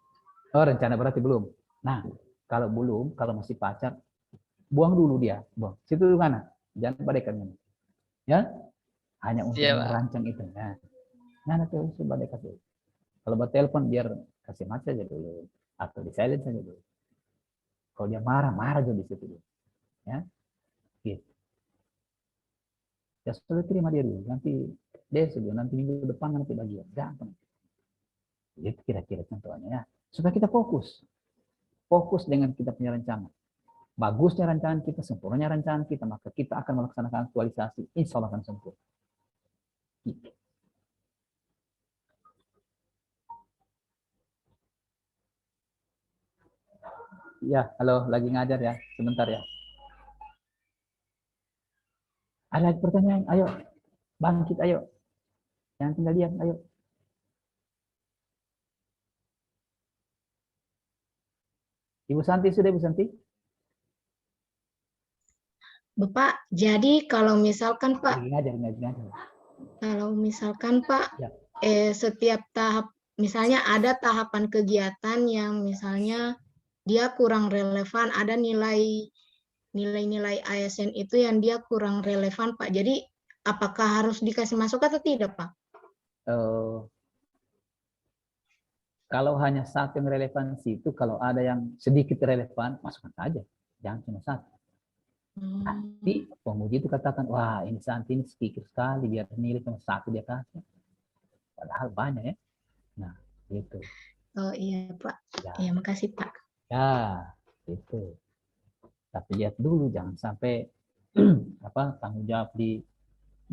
Oh rencana berarti belum. Nah kalau belum, kalau masih pacar, buang dulu dia. Buang. Situ mana? Jangan badaikan. Ya? Hanya untuk merancang itu. Nah nanti coba dekat dulu. Kalau buat telepon biar kasih mati aja dulu. Atau di silent saja dulu. Kalau dia marah aja di situ dulu. Ya? Gitu. Ya sudah terima dia dulu. Nanti nanti minggu depan nanti bagian. Gampang. Itu kira-kira contohnya ya. Supaya kita fokus. Fokus dengan kita punya rancangan. Bagusnya rancangan kita, sempurnanya rancangan kita, maka kita akan melaksanakan aktualisasi. Insya Allah akan sempurna. Gitu. Ya, halo, lagi ngajar ya. Sebentar ya. Ada lagi pertanyaan? Ayo, bangkit, ayo. Jangan tinggal diam, ayo. Ibu Santi, sudah Ibu Santi? Bapak, jadi kalau misalkan Pak, ngajar. Kalau misalkan Pak, ya. Setiap tahap, misalnya ada tahapan kegiatan yang misalnya dia kurang relevan, ada nilai-nilai ASN itu yang dia kurang relevan Pak. Jadi apakah harus dikasih masuk atau tidak Pak? Kalau hanya satu yang relevansi itu, kalau ada yang sedikit relevan, masukkan saja. Jangan cuma satu. Tapi penguji itu katakan, wah ini Santi ini sedikit sekali, biar nilai cuma satu dia kasih. Padahal banyak ya. Nah, gitu. Oh iya Pak. Ya. Iya makasih Pak. Ya, itu. Tapi lihat dulu, jangan sampai tanggung jawab di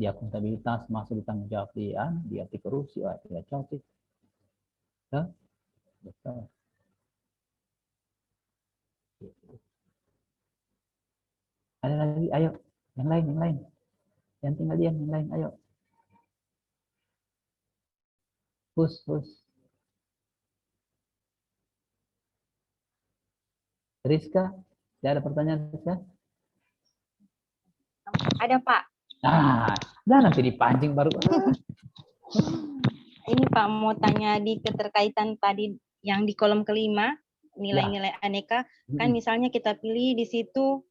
akuntabilitas masuk di tanggung jawab di anti korupsi, tidak cocok. Ya, betul. Ada lagi, ayo, yang lain, yang tinggal diam, yang lain, ayo. Hus. Rizka, tidak ada pertanyaan Rizka? Ada Pak. Jangan nanti dipancing baru. Ini Pak mau tanya di keterkaitan tadi yang di kolom kelima, nilai-nilai aneka. Kan misalnya kita pilih di situ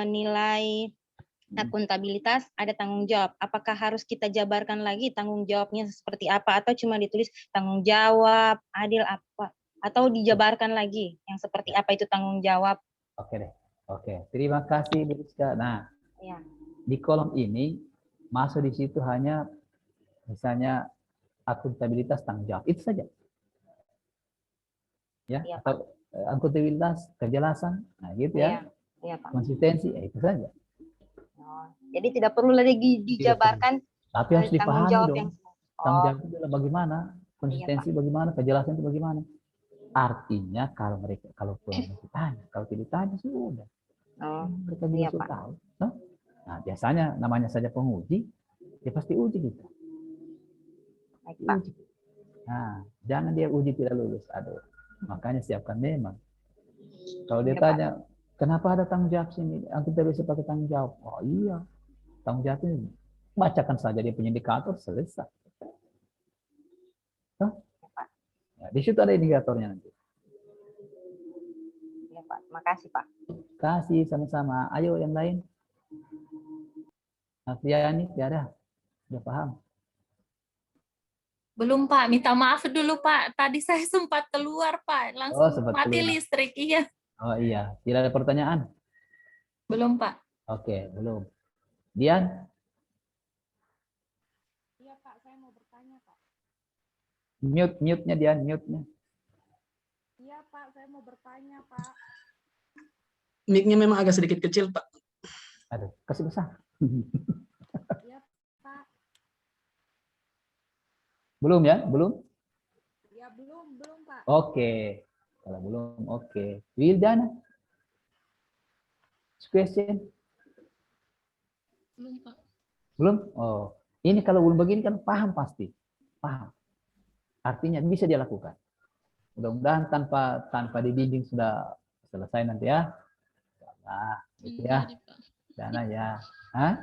nilai akuntabilitas, ada tanggung jawab. Apakah harus kita jabarkan lagi tanggung jawabnya seperti apa, atau cuma ditulis tanggung jawab, adil apa, atau dijabarkan lagi yang seperti apa itu tanggung jawab? Oke deh. Oke, terima kasih Bu Rizka. Nah, ya. Di kolom ini masuk di situ hanya misalnya akuntabilitas tanggung jawab, itu saja. Ya, atau akuntabilitas kejelasan, nah gitu ya. Iya, Pak. Konsistensi, ya itu saja. Jadi tidak perlu lagi dijabarkan. Tapi harus dipahami jawab dong. Tanggung jawab itu adalah bagaimana, konsistensi bagaimana, kejelasan itu bagaimana. Artinya kalau ditanya, kalau tidak ditanya sudah. Mereka juga sudah tahu. No? Nah, biasanya namanya saja penguji, dia pasti uji kita. Nah, jangan dia uji tidak lulus. Aduh, makanya siapkan memang. Kalau dia tanya, kenapa ada tanggung jawab sini? Aku tidak bisa pakai tanggung jawab. Oh iya, tanggung jawab ini. Bacakan saja dia punya indikator, selesai. Nah, di situ ada indikatornya nanti. Ya Pak, makasih Pak. Kasih sama-sama. Ayo yang lain. Afriani, tiada. Sudah paham? Belum Pak, minta maaf dulu Pak. Tadi saya sempat keluar Pak, langsung mati listrik. Iya. Oh iya, tidak ada pertanyaan? Belum Pak. Oke, belum. Dian? Iya Pak, saya mau bertanya Pak. Mute-nya Dian, mute-nya. Iya Pak, saya mau bertanya Pak. Mic-nya memang agak sedikit kecil Pak. Aduh, kasih besar. Iya Pak. Belum ya? Belum? Ya belum Pak. Oke. Kalau belum, oke. Wildana? Question? Belum, Pak. Belum? Oh. Ini kalau belum begini kan paham pasti. Paham. Artinya bisa dia lakukan. Mudah-mudahan tanpa dibimbing sudah selesai nanti ya. Nah, gitu ya. Dana ya. Hah?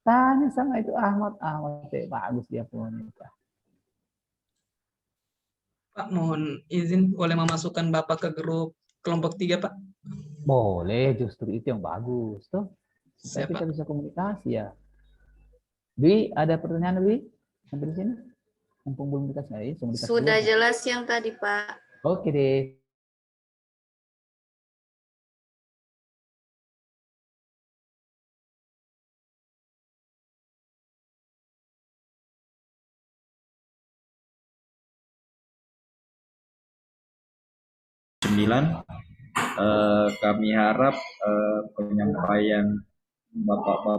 Tanya sama itu Ahmad bagus dia punya. Pak, mohon izin boleh memasukkan Bapak ke grup kelompok 3, Pak? Boleh, justru itu yang bagus tuh. Supaya kita bisa komunikasi ya. Dwi, ada pertanyaan Dwi? Sampai di sini? Mumpung belum dikasih. Sudah jelas yang tadi, Pak. Oke deh. Kami harap penyampaian Bapak-Bapak